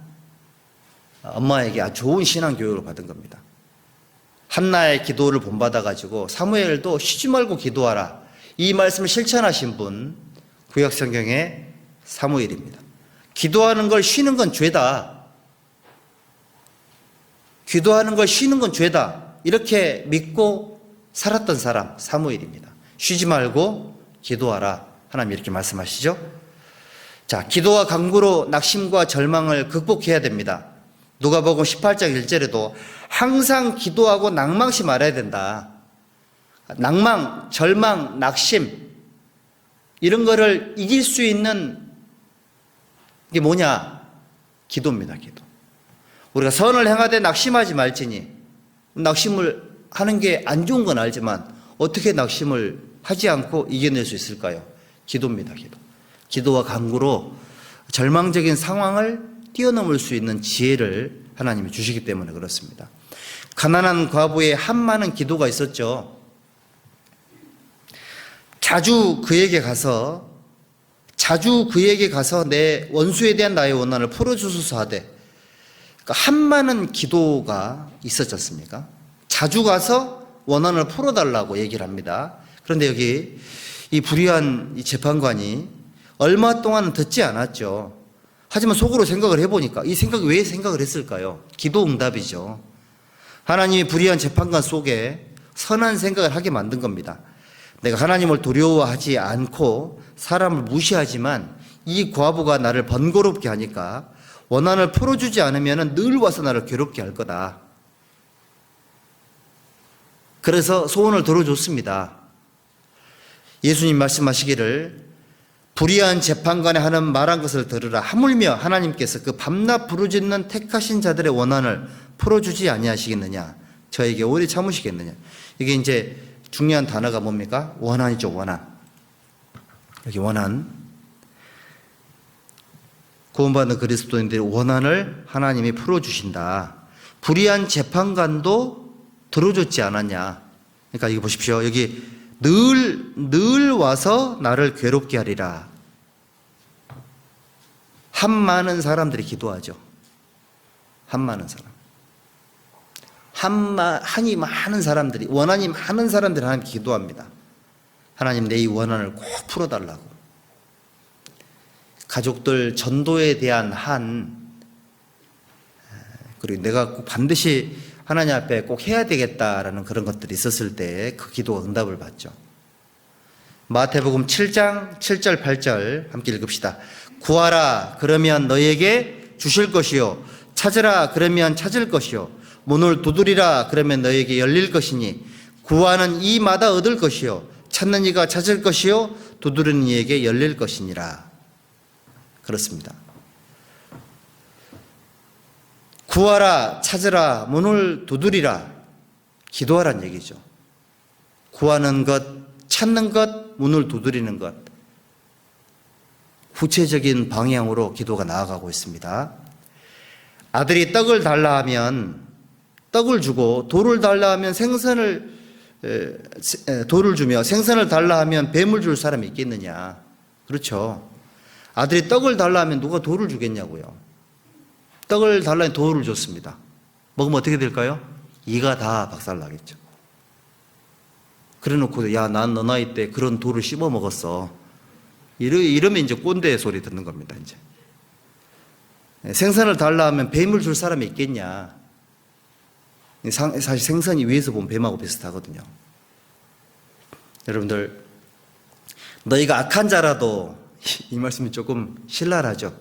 엄마에게 아주 좋은 신앙 교육을 받은 겁니다. 한나의 기도를 본받아가지고 사무엘도 쉬지 말고 기도하라. 이 말씀을 실천하신 분, 구약성경의 사무엘입니다. 기도하는 걸 쉬는 건 죄다. 기도하는 걸 쉬는 건 죄다. 이렇게 믿고 살았던 사람, 사무엘입니다. 쉬지 말고 기도하라. 하나님 이렇게 말씀하시죠. 자, 기도와 간구로 낙심과 절망을 극복해야 됩니다. 누가복음 18장 1절에도 항상 기도하고 낭망치 말아야 된다. 낭망, 절망, 낙심 이런 거를 이길 수 있는 게 뭐냐? 기도입니다. 기도. 우리가 선을 행하되 낙심하지 말지니, 낙심을 하는 게 안 좋은 건 알지만 어떻게 낙심을 하지 않고 이겨낼 수 있을까요? 기도입니다. 기도. 기도와 간구로 절망적인 상황을 뛰어넘을 수 있는 지혜를 하나님이 주시기 때문에 그렇습니다. 가난한 과부의 한많은 기도가 있었죠. 자주 그에게 가서 내 원수에 대한 나의 원한을 풀어주소서 하되, 그러니까 한많은 기도가 있었지 않습니까? 자주 가서 원한을 풀어달라고 얘기를 합니다. 그런데 여기 이 불의한 이 재판관이 얼마 동안은 듣지 않았죠. 하지만 속으로 생각을 해보니까 이 생각이 왜 생각을 했을까요? 기도 응답이죠. 하나님이 불의한 재판관 속에 선한 생각을 하게 만든 겁니다. 내가 하나님을 두려워하지 않고 사람을 무시하지만 이 과부가 나를 번거롭게 하니까 원한을 풀어주지 않으면 늘 와서 나를 괴롭게 할 거다. 그래서 소원을 들어줬습니다. 예수님 말씀하시기를 불의한 재판관에 하는 말한 것을 들으라. 하물며 하나님께서 그 밤낮 부르짖는 택하신 자들의 원한을 풀어주지 아니하시겠느냐. 저에게 오래 참으시겠느냐. 이게 이제 중요한 단어가 뭡니까? 원한이죠. 원한. 여기 원한. 구원받는 그리스도인들의 원한을 하나님이 풀어주신다. 불의한 재판관도 들어줬지 않았냐. 그러니까 이거 보십시오. 여기 늘 와서 나를 괴롭게 하리라. 한많은 사람들이 기도하죠. 한많은 사람. 한이 많은 사람들이, 원한이 많은 사람들이 하나님께 기도합니다. 하나님 내 이 원한을 꼭 풀어달라고. 가족들 전도에 대한 그리고 내가 꼭 반드시 하나님 앞에 꼭 해야 되겠다라는 그런 것들이 있었을 때 그 기도가 응답을 받죠. 마태복음 7장 7절 8절 함께 읽읍시다. 구하라 그러면 너희에게 주실 것이요 찾으라 그러면 찾을 것이요 문을 두드리라 그러면 너희에게 열릴 것이니 구하는 이마다 얻을 것이요 찾는 이가 찾을 것이요 두드리는 이에게 열릴 것이니라. 그렇습니다. 구하라, 찾으라, 문을 두드리라, 기도하라는 얘기죠. 구하는 것, 찾는 것, 문을 두드리는 것. 구체적인 방향으로 기도가 나아가고 있습니다. 아들이 떡을 달라 하면 떡을 주고 돌을 달라 하면 돌을 주며 생선을 달라 하면 뱀을 줄 사람이 있겠느냐. 그렇죠. 아들이 떡을 달라 하면 누가 돌을 주겠냐고요. 떡을 달라니 돌을 줬습니다. 먹으면 어떻게 될까요? 이가 다 박살나겠죠. 그래 놓고 야, 난 너 나이 때 그런 돌을 씹어 먹었어. 이러면 이제 꼰대 소리 듣는 겁니다. 이제 생선을 달라 하면 뱀을 줄 사람이 있겠냐. 사실 생선이 위에서 보면 뱀하고 비슷하거든요. 여러분들, 너희가 악한 자라도, 이 말씀이 조금 신랄하죠.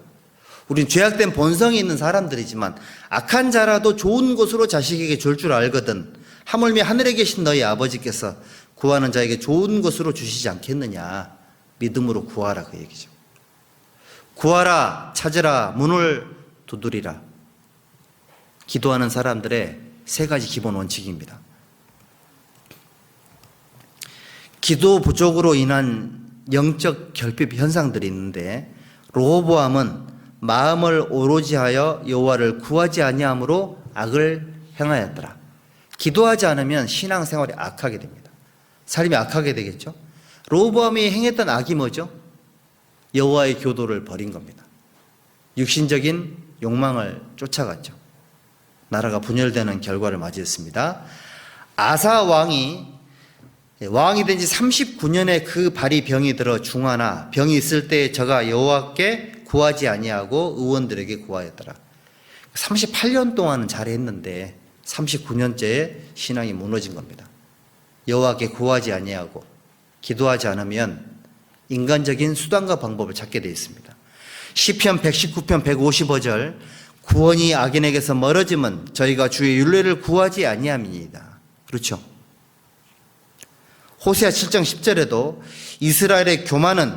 우린 죄악된 본성이 있는 사람들이지만 악한 자라도 좋은 것으로 자식에게 줄 줄 알거든. 하물며 하늘에 계신 너희 아버지께서 구하는 자에게 좋은 것으로 주시지 않겠느냐. 믿음으로 구하라 그 얘기죠. 구하라, 찾으라, 문을 두드리라. 기도하는 사람들의 세 가지 기본 원칙입니다. 기도 부족으로 인한 영적 결핍 현상들이 있는데, 르호보암은 마음을 오로지 하여 여호와를 구하지 아니함으로 악을 행하였더라. 기도하지 않으면 신앙생활이 악하게 됩니다. 삶이 악하게 되겠죠. 르호보암이 행했던 악이 뭐죠? 여호와의 교도를 버린 겁니다. 육신적인 욕망을 쫓아갔죠. 나라가 분열되는 결과를 맞이했습니다. 아사 왕이 된 지 39년에 그 발이 병이 들어 중하나 병이 있을 때 저가 여호와께 구하지 아니하고 의원들에게 구하였더라. 38년 동안은 잘했는데 39년째에 신앙이 무너진 겁니다. 여호와께 구하지 아니하고 기도하지 않으면 인간적인 수단과 방법을 찾게 되어 있습니다. 시편 119편 155절 구원이 악인에게서 멀어지면 저희가 주의 율례를 구하지 아니함이니이다. 그렇죠. 호세아 7장 10절에도 이스라엘의 교만은,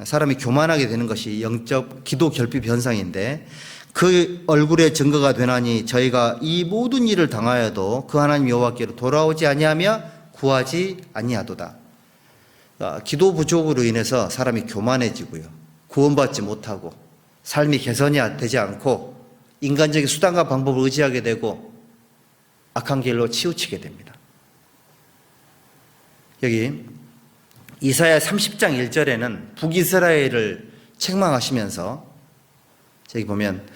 사람이 교만하게 되는 것이 영적 기도 결핍 현상인데, 그 얼굴의 증거가 되나니 저희가 이 모든 일을 당하여도 그 하나님 여호와께로 돌아오지 아니하며 구하지 아니하도다. 기도 부족으로 인해서 사람이 교만해지고요, 구원받지 못하고 삶이 개선이 되지 않고 인간적인 수단과 방법을 의지하게 되고 악한 길로 치우치게 됩니다. 여기 이사야 30장 1절에는 북이스라엘을 책망하시면서 저기 보면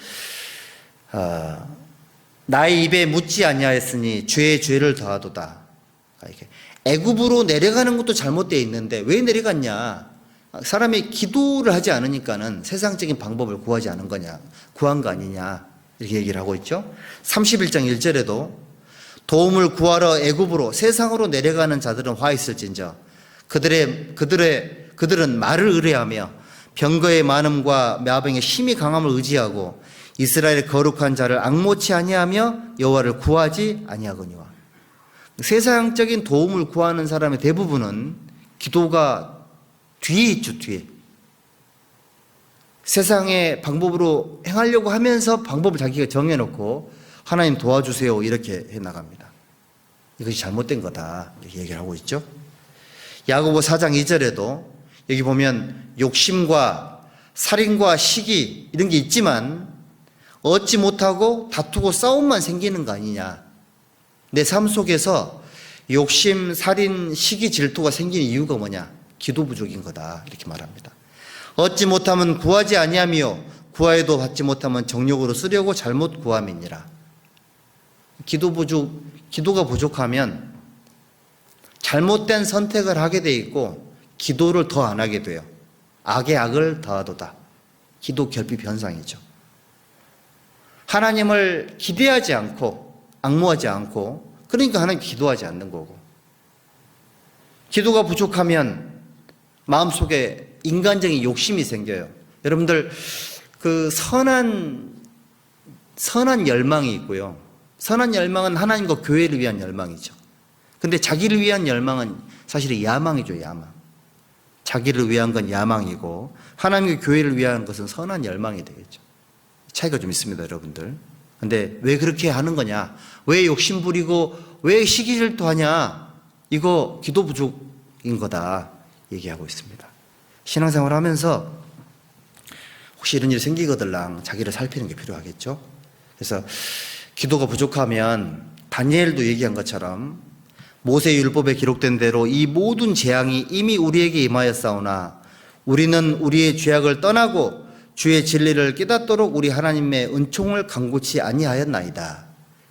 나의 입에 묻지 아니하였으니 죄의 죄를 더하도다. 애굽으로 내려가는 것도 잘못되어 있는데 왜 내려갔냐? 사람이 기도를 하지 않으니까는 세상적인 방법을 구하지 않은 거냐, 구한 거 아니냐, 이렇게 얘기를 하고 있죠. 31장 1절에도 도움을 구하러 애굽으로 세상으로 내려가는 자들은 화 있을진저 그들은 말을 의뢰하며 병거의 많음과 마병의 힘이 강함을 의지하고 이스라엘의 거룩한 자를 앙모치 아니하며 여호와를 구하지 아니하거니와. 세상적인 도움을 구하는 사람의 대부분은 기도가 뒤에 있죠. 뒤에 세상의 방법으로 행하려고 하면서 방법을 자기가 정해놓고 하나님 도와주세요 이렇게 해나갑니다. 이것이 잘못된 거다 이렇게 얘기를 하고 있죠. 야고보 4장 2절에도 여기 보면 욕심과 살인과 시기 이런 게 있지만 얻지 못하고 다투고 싸움만 생기는 거 아니냐. 내 삶 속에서 욕심, 살인, 시기, 질투가 생기는 이유가 뭐냐? 기도 부족인 거다 이렇게 말합니다. 얻지 못하면 구하지 아니하며 구하여도 받지 못하면 정욕으로 쓰려고 잘못 구함이니라. 기도가 부족하면 잘못된 선택을 하게 돼 있고 기도를 더 안 하게 돼요. 악의 악을 더하도다. 기도 결핍 현상이죠. 하나님을 기대하지 않고 앙모하지 않고 그러니까 하나님 기도하지 않는 거고, 기도가 부족하면 마음속에 인간적인 욕심이 생겨요. 여러분들 그 선한 열망이 있고요. 선한 열망은 하나님과 교회를 위한 열망이죠. 근데 자기를 위한 열망은 사실은 야망이죠. 야망. 자기를 위한 건 야망이고 하나님과 교회를 위한 것은 선한 열망이 되겠죠. 차이가 좀 있습니다, 여러분들. 근데 왜 그렇게 하는 거냐? 왜 욕심 부리고 왜 시기 질투하냐? 이거 기도 부족인 거다 얘기하고 있습니다. 신앙생활 하면서 혹시 이런 일이 생기거들랑 자기를 살피는 게 필요하겠죠. 그래서 기도가 부족하면 다니엘도 얘기한 것처럼 모세 율법에 기록된 대로 이 모든 재앙이 이미 우리에게 임하였사오나 우리는 우리의 죄악을 떠나고 주의 진리를 깨닫도록 우리 하나님의 은총을 간구치 아니하였나이다.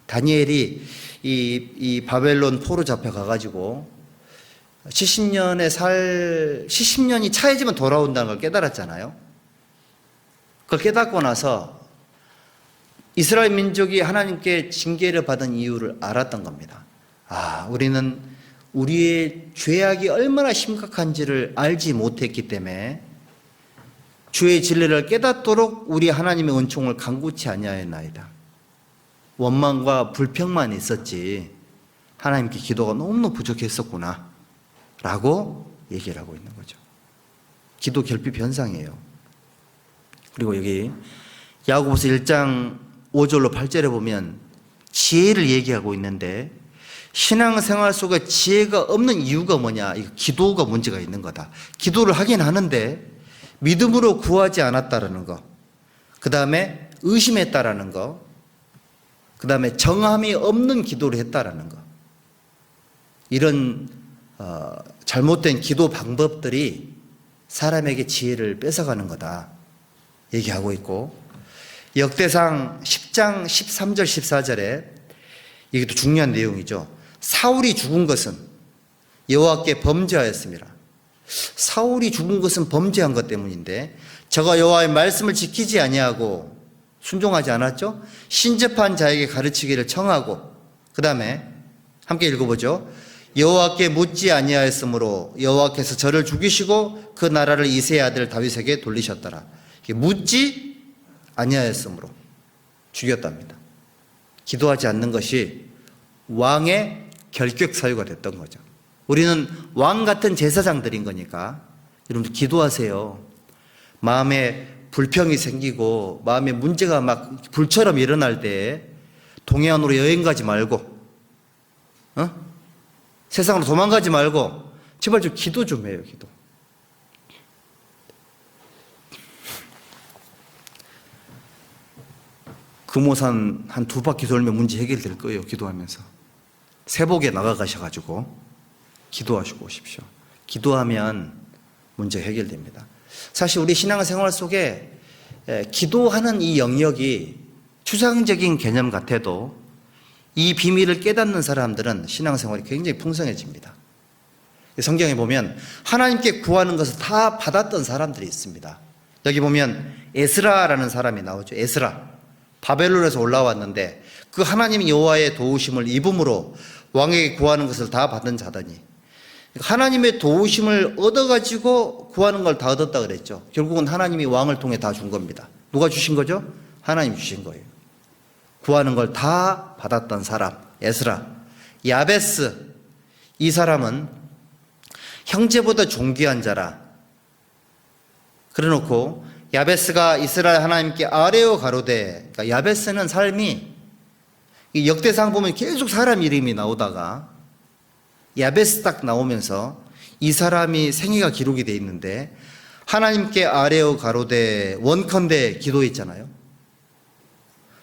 다니엘이 이 바벨론 포로 잡혀가가지고 70년이 차야지만 돌아온다는 걸 깨달았잖아요. 그걸 깨닫고 나서 이스라엘 민족이 하나님께 징계를 받은 이유를 알았던 겁니다. 우리는 우리의 죄악이 얼마나 심각한지를 알지 못했기 때문에 주의 진리를 깨닫도록 우리 하나님의 은총을 간구치 아니하였나이다. 원망과 불평만 있었지 하나님께 기도가 너무너무 부족했었구나 라고 얘기를 하고 있는 거죠. 기도 결핍 현상이에요. 그리고 여기 야고보서 1장 5절로 8절에 보면 지혜를 얘기하고 있는데 신앙생활 속에 지혜가 없는 이유가 뭐냐? 이거 기도가 문제가 있는 거다. 기도를 하긴 하는데 믿음으로 구하지 않았다라는 거, 그 다음에 의심했다라는 거, 그 다음에 정함이 없는 기도를 했다라는 거, 이런 잘못된 기도 방법들이 사람에게 지혜를 뺏어가는 거다 얘기하고 있고, 역대상 10장 13절 14절에 이게 또 중요한 내용이죠. 사울이 죽은 것은 여호와께 범죄하였습니다. 사울이 죽은 것은 범죄한 것 때문인데, 저가 여호와의 말씀을 지키지 아니하고 순종하지 않았죠. 신접한 자에게 가르치기를 청하고, 그 다음에 함께 읽어보죠. 여호와께 묻지 아니하였으므로 여호와께서 저를 죽이시고 그 나라를 이새의 아들 다윗에게 돌리셨더라. 묻지 아니하였으므로 죽였답니다. 기도하지 않는 것이 왕의 결격 사유가 됐던 거죠. 우리는 왕 같은 제사장들인 거니까 여러분들 기도하세요. 마음에 불평이 생기고 마음에 문제가 막 불처럼 일어날 때 동해안으로 여행 가지 말고, 세상으로 도망가지 말고 제발 좀 기도 좀 해요. 기도. 금오산 한 2바퀴 돌면 문제 해결될 거예요. 기도하면서 세복에 나가가셔가지고 기도하시고 오십시오. 기도하면 문제 해결됩니다. 사실 우리 신앙생활 속에 기도하는 이 영역이 추상적인 개념 같아도 이 비밀을 깨닫는 사람들은 신앙생활이 굉장히 풍성해집니다. 성경에 보면 하나님께 구하는 것을 다 받았던 사람들이 있습니다. 여기 보면 에스라라는 사람이 나오죠. 에스라, 바벨론에서 올라왔는데 그 하나님 여호와의 도우심을 입음으로 왕에게 구하는 것을 다 받은 자더니, 하나님의 도우심을 얻어가지고 구하는 걸 다 얻었다 그랬죠. 결국은 하나님이 왕을 통해 다 준 겁니다. 누가 주신 거죠? 하나님이 주신 거예요. 구하는 걸 다 받았던 사람, 에스라. 야베스, 이 사람은 형제보다 존귀한 자라. 그래 놓고 야베스가 이스라엘 하나님께 아뢰어 가로되, 그러니까 야베스는 삶이, 이 역대상 보면 계속 사람 이름이 나오다가 야베스 딱 나오면서 이 사람이 생애가 기록이 되어 있는데, 하나님께 아뢰어 가로되 원컨대 기도했잖아요.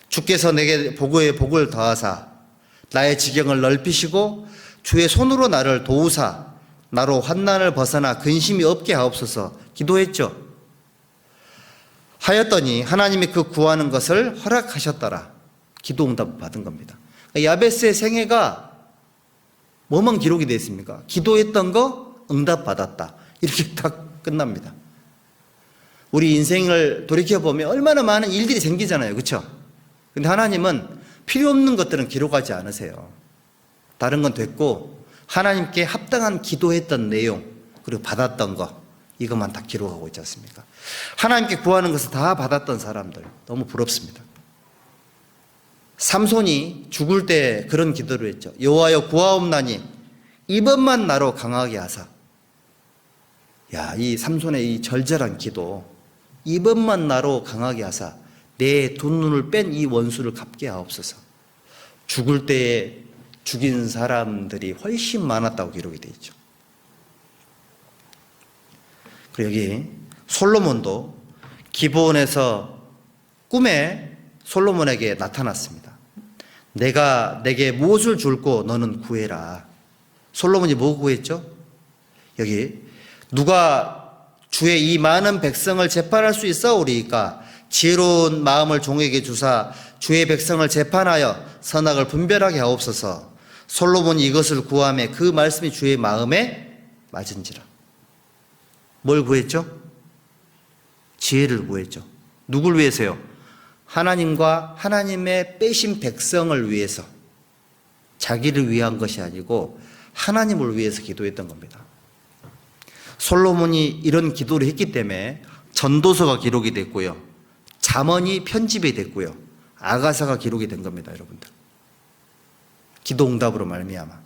주께서 내게 복의 복을 더하사 나의 지경을 넓히시고 주의 손으로 나를 도우사 나로 환난을 벗어나 근심이 없게 하옵소서 기도했죠. 하였더니 하나님이 그 구하는 것을 허락하셨더라. 기도 응답 받은 겁니다. 야베스의 생애가 뭐만 기록이 되어 있습니까? 기도했던 거 응답 받았다. 이렇게 딱 끝납니다. 우리 인생을 돌이켜보면 얼마나 많은 일들이 생기잖아요. 그렇죠? 근데 하나님은 필요 없는 것들은 기록하지 않으세요. 다른 건 됐고 하나님께 합당한 기도했던 내용, 그리고 받았던 거, 이것만 다 기록하고 있지 않습니까? 하나님께 구하는 것을 다 받았던 사람들, 너무 부럽습니다. 삼손이 죽을 때 그런 기도를 했죠. 여호와여 구하옵나니 이번만 나로 강하게 하사. 야, 이 삼손의 이 절절한 기도, 이번만 나로 강하게 하사 내 두 눈을 뺀 이 원수를 갚게 하옵소서. 죽을 때에 죽인 사람들이 훨씬 많았다고 기록이 되어 있죠. 그리고 여기 솔로몬도 기브온에서 꿈에 솔로몬에게 나타났습니다. 내가 내게 무엇을 줄고 너는 구해라. 솔로몬이 뭐 구했죠? 여기 누가 주의 이 많은 백성을 재판할 수 있사오리이까 지혜로운 마음을 종에게 주사 주의 백성을 재판하여 선악을 분별하게 하옵소서. 솔로몬이 이것을 구하며 그 말씀이 주의 마음에 맞은지라. 뭘 구했죠? 지혜를 구했죠. 누굴 위해서요? 하나님과 하나님의 빼신 백성을 위해서, 자기를 위한 것이 아니고 하나님을 위해서 기도했던 겁니다. 솔로몬이 이런 기도를 했기 때문에 전도서가 기록이 됐고요, 잠언이 편집이 됐고요, 아가사가 기록이 된 겁니다. 여러분들, 기도 응답으로 말미암아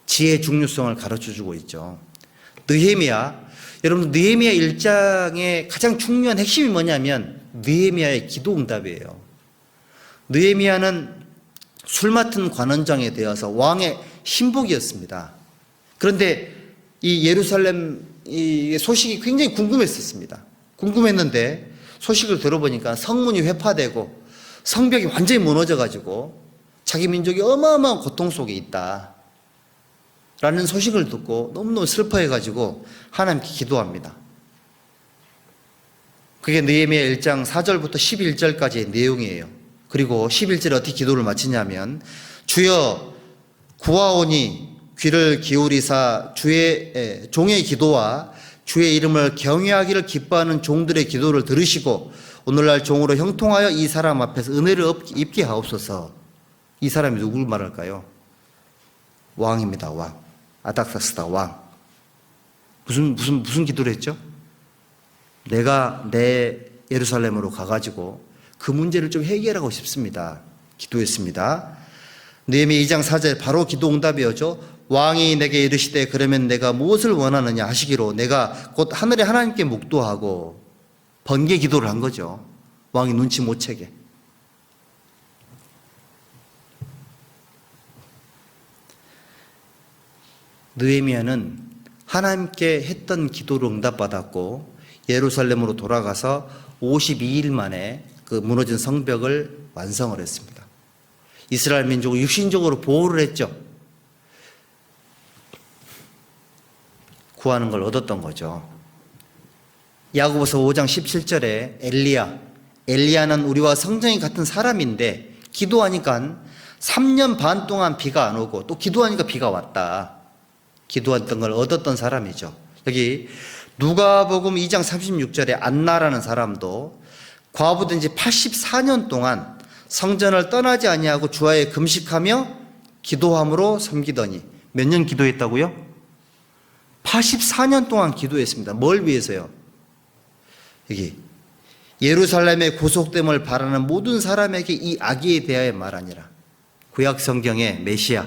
지혜의 중요성을 가르쳐주고 있죠. 느헤미야, 여러분 느헤미야 1장의 가장 중요한 핵심이 뭐냐면 느헤미야의 기도 응답이에요. 느헤미야는 술 맡은 관원장에 되어서 왕의 신복이었습니다. 그런데 이 예루살렘 이 소식이 굉장히 궁금했었습니다. 궁금했는데 소식을 들어보니까 성문이 회파되고 성벽이 완전히 무너져가지고 자기 민족이 어마어마한 고통 속에 있다 라는 소식을 듣고 너무너무 슬퍼해가지고 하나님께 기도합니다. 그게 느헤미야 1장 4절부터 11절까지의 내용이에요. 그리고 11절에 어떻게 기도를 마치냐면 주여 구하오니 귀를 기울이사 주의 종의 기도와 주의 이름을 경외하기를 기뻐하는 종들의 기도를 들으시고 오늘날 종으로 형통하여 이 사람 앞에서 은혜를 입게 하옵소서. 이 사람이 누굴 말할까요? 왕입니다. 왕. 아닥사스다 왕. 무슨 기도를 했죠? 내가 내 예루살렘으로 가가지고 그 문제를 좀 해결하고 싶습니다. 기도했습니다. 느헤미야 2장 4절 바로 기도 응답이었죠. 왕이 내게 이르시되 그러면 내가 무엇을 원하느냐 하시기로 내가 곧 하늘의 하나님께 묵도하고 번개 기도를 한 거죠. 왕이 눈치 못 채게. 느헤미야는 하나님께 했던 기도를 응답받았고 예루살렘으로 돌아가서 52일 만에 그 무너진 성벽을 완성을 했습니다. 이스라엘 민족을 육신적으로 보호를 했죠. 구하는 걸 얻었던 거죠. 야고보서 5장 17절에 엘리야는 우리와 성정이 같은 사람인데 기도하니까 3년 반 동안 비가 안 오고 또 기도하니까 비가 왔다. 기도했던 걸 얻었던 사람이죠. 여기 누가복음 2장 36절에 안나라는 사람도 과부된 지 84년 동안 성전을 떠나지 아니하고 주와에 금식하며 기도함으로 섬기더니 몇 년 기도했다고요? 84년 동안 기도했습니다. 뭘 위해서요? 여기 예루살렘의 구속됨을 바라는 모든 사람에게 이 아기에 대하여 말하니라. 구약 성경의 메시아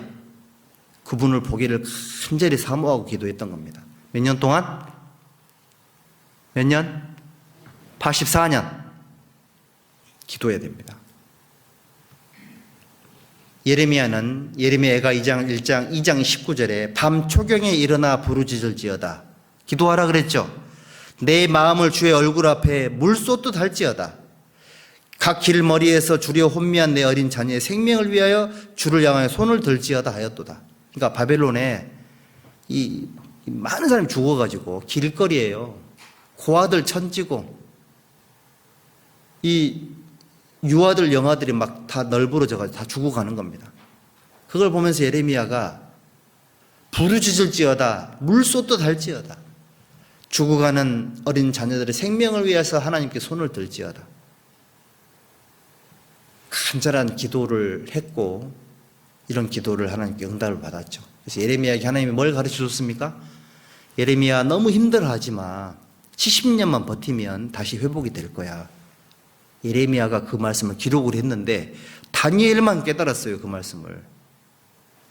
그분을 보기를 간절히 사모하고 기도했던 겁니다. 몇 년 동안? 몇 년? 84년 기도해야 됩니다. 예레미야가 2장 19절에 밤 초경에 일어나 부르짖을지어다. 기도하라 그랬죠. 내 마음을 주의 얼굴 앞에 물 쏟듯 할지어다. 각 길머리에서 주려 혼미한 내 어린 자녀의 생명을 위하여 주를 향하여 손을 들지어다 하였도다. 그러니까 바벨론에 이 많은 사람이 죽어가지고 길거리에요. 고아들 천지고 이 유아들 영아들이 막 다 널브러져가지고 다 죽어가는 겁니다. 그걸 보면서 예레미야가 부르짖을지어다 물 쏟듯 할지어다. 죽어가는 어린 자녀들의 생명을 위해서 하나님께 손을 들지어다. 간절한 기도를 했고 이런 기도를 하나님께 응답을 받았죠. 그래서 예레미야에게 하나님이 뭘 가르쳐 줬습니까? 예레미야 너무 힘들어하지 마. 70년만 버티면 다시 회복이 될 거야. 예레미야가 그 말씀을 기록을 했는데 다니엘만 깨달았어요. 그 말씀을.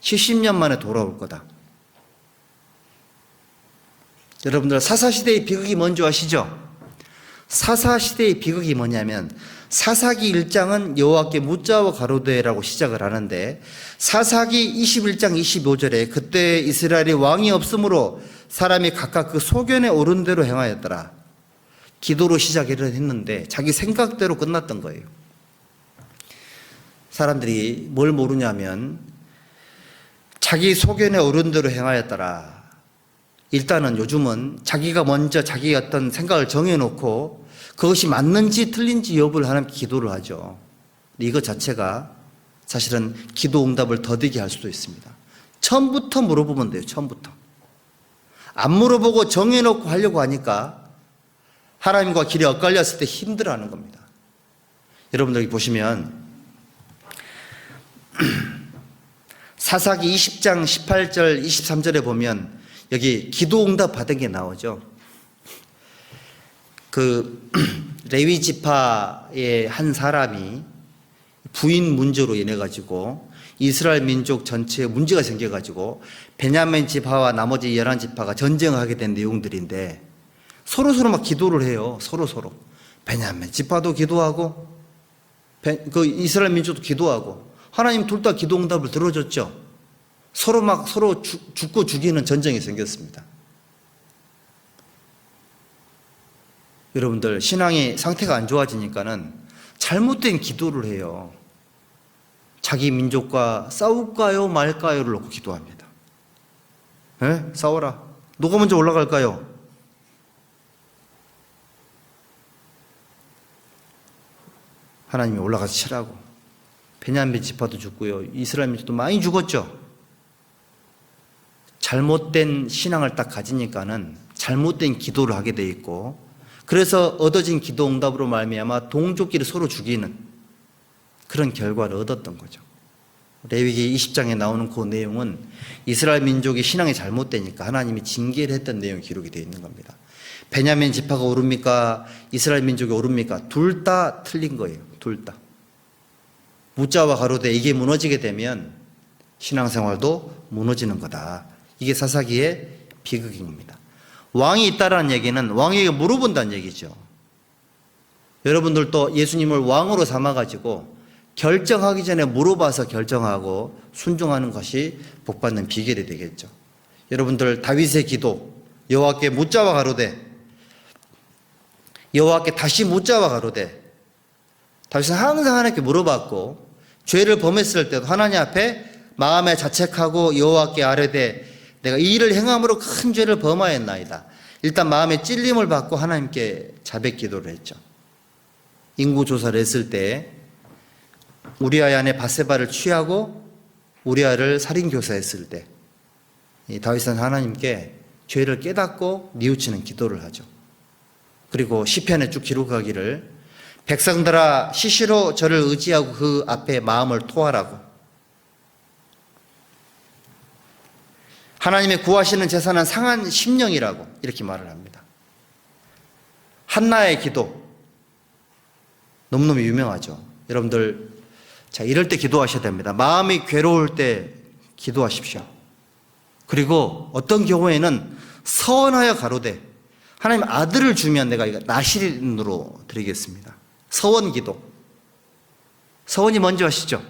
70년 만에 돌아올 거다. 여러분들 사사시대의 비극이 뭔지 아시죠? 사사시대의 비극이 뭐냐면 사사기 1장은 여호와께 묻자와 가로되라고 시작을 하는데 사사기 21장 25절에 그때 이스라엘이 왕이 없으므로 사람이 각각 그 소견에 오른 대로 행하였더라. 기도로 시작을 했는데 자기 생각대로 끝났던 거예요. 사람들이 뭘 모르냐면 자기 소견에 오른 대로 행하였더라. 일단은 요즘은 자기가 먼저 자기 어떤 생각을 정해놓고 그것이 맞는지 틀린지 여부를 하나님께 기도를 하죠. 이거 자체가 사실은 기도 응답을 더디게 할 수도 있습니다. 처음부터 물어보면 돼요. 처음부터. 안 물어보고 정해놓고 하려고 하니까 하나님과 길이 엇갈렸을 때 힘들어하는 겁니다. 여러분들 여기 보시면 사사기 20장 18절 23절에 보면 여기 기도 응답 받은 게 나오죠. 그 레위 지파의 한 사람이 부인 문제로 인해 가지고 이스라엘 민족 전체에 문제가 생겨 가지고 베냐민 지파와 나머지 11지파가 전쟁하게 된 내용들인데 서로 막 기도를 해요. 서로 베냐민 지파도 기도하고 그 이스라엘 민족도 기도하고 하나님 둘 다 기도 응답을 들어줬죠. 서로 죽고 죽이는 전쟁이 생겼습니다. 여러분들 신앙의 상태가 안 좋아지니까는 잘못된 기도를 해요. 자기 민족과 싸울까요 말까요를 놓고 기도합니다. 싸워라. 누가 먼저 올라갈까요? 하나님이 올라가서 치라고. 베냐민 지파도 죽고요. 이스라엘 민족도 많이 죽었죠. 잘못된 신앙을 딱 가지니까는 잘못된 기도를 하게 돼 있고, 그래서 얻어진 기도 응답으로 말미암아 동족끼리 서로 죽이는 그런 결과를 얻었던 거죠. 레위기 20장에 나오는 그 내용은 이스라엘 민족이 신앙이 잘못되니까 하나님이 징계를 했던 내용이 기록이 되어 있는 겁니다. 베냐민 지파가 옳습니까? 이스라엘 민족이 옳습니까? 둘 다 틀린 거예요. 둘 다. 무자와 가로되 이게 무너지게 되면 신앙생활도 무너지는 거다. 이게 사사기의 비극인 겁니다. 왕이 있다라는 얘기는 왕에게 물어본다는 얘기죠. 여러분들도 예수님을 왕으로 삼아가지고 결정하기 전에 물어봐서 결정하고 순종하는 것이 복받는 비결이 되겠죠. 여러분들 다윗의 기도, 여호와께 묻자와 가로되, 여호와께 다시 묻자와 가로되, 다윗은 항상 하나님께 물어봤고 죄를 범했을 때도 하나님 앞에 마음에 자책하고 여호와께 아뢰되 내가 이 일을 행함으로 큰 죄를 범하였나이다. 일단 마음에 찔림을 받고 하나님께 자백 기도를 했죠. 인구조사를 했을 때 우리아의 아내 바세바를 취하고 우리아를 살인교사했을 때 다윗은 하나님께 죄를 깨닫고 뉘우치는 기도를 하죠. 그리고 시편에 쭉 기록하기를 백성들아 시시로 저를 의지하고 그 앞에 마음을 토하라고, 하나님의 구하시는 제사는 상한 심령이라고 이렇게 말을 합니다. 한나의 기도 너무너무 유명하죠. 여러분들 자 이럴 때 기도하셔야 됩니다. 마음이 괴로울 때 기도하십시오. 그리고 어떤 경우에는 서원하여 가로되 하나님 아들을 주면 내가 이거 나실인으로 드리겠습니다. 서원 기도. 서원이 뭔지 아시죠?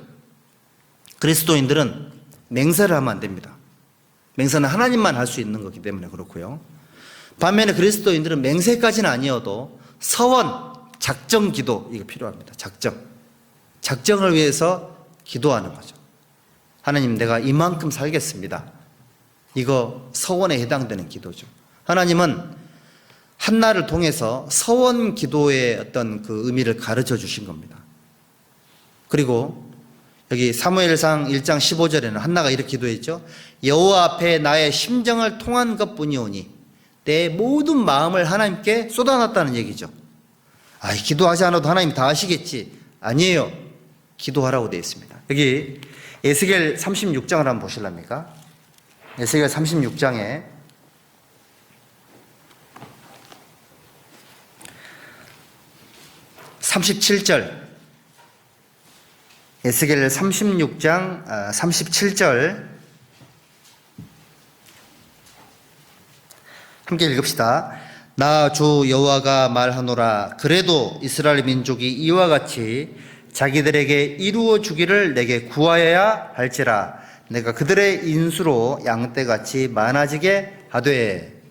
그리스도인들은 맹세를 하면 안 됩니다. 맹세는 하나님만 할 수 있는 거기 때문에 그렇고요. 반면에 그리스도인들은 맹세까지는 아니어도 서원, 작정 기도 이거 필요합니다. 작정을 위해서 기도하는 거죠. 하나님 내가 이만큼 살겠습니다. 이거 서원에 해당되는 기도죠. 하나님은 한나를 통해서 서원 기도의 어떤 그 의미를 가르쳐 주신 겁니다. 그리고 여기 사무엘상 1장 15절에는 한나가 이렇게 기도했죠. 여호와 앞에 나의 심정을 통한 것뿐이오니 내 모든 마음을 하나님께 쏟아놨다는 얘기죠. 기도하지 않아도 하나님 다 아시겠지. 아니에요. 기도하라고 되어 있습니다. 여기 에스겔 36장을 한번 보실랍니까? 에스겔 36장에 37절, 에스겔 36장 37절 함께 읽읍시다. 나 주 여호와가 말하노라. 그래도 이스라엘 민족이 이와 같이 자기들에게 이루어 주기를 내게 구하여야 할지라. 내가 그들의 인수로 양떼같이 많아지게 하되.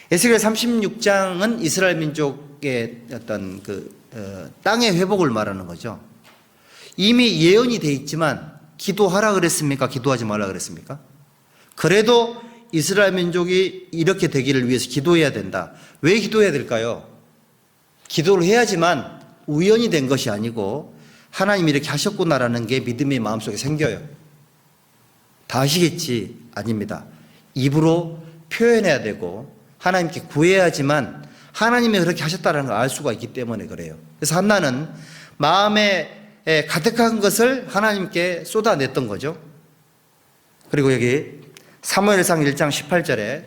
에스겔 36장은 이스라엘 민족의 어떤 땅의 회복을 말하는 거죠. 이미 예언이 돼 있지만 기도하라 그랬습니까? 기도하지 말라 그랬습니까? 그래도 이스라엘 민족이 이렇게 되기를 위해서 기도해야 된다. 왜 기도해야 될까요? 기도를 해야지만 우연이 된 것이 아니고 하나님이 이렇게 하셨구나라는 게 믿음의 마음속에 생겨요. 다 아시겠지? 아닙니다. 입으로 표현해야 되고 하나님께 구해야지만 하나님이 그렇게 하셨다는 걸 알 수가 있기 때문에 그래요. 그래서 한나는 마음에 가득한 것을 하나님께 쏟아냈던 거죠. 그리고 여기 사무엘상 1장 18절에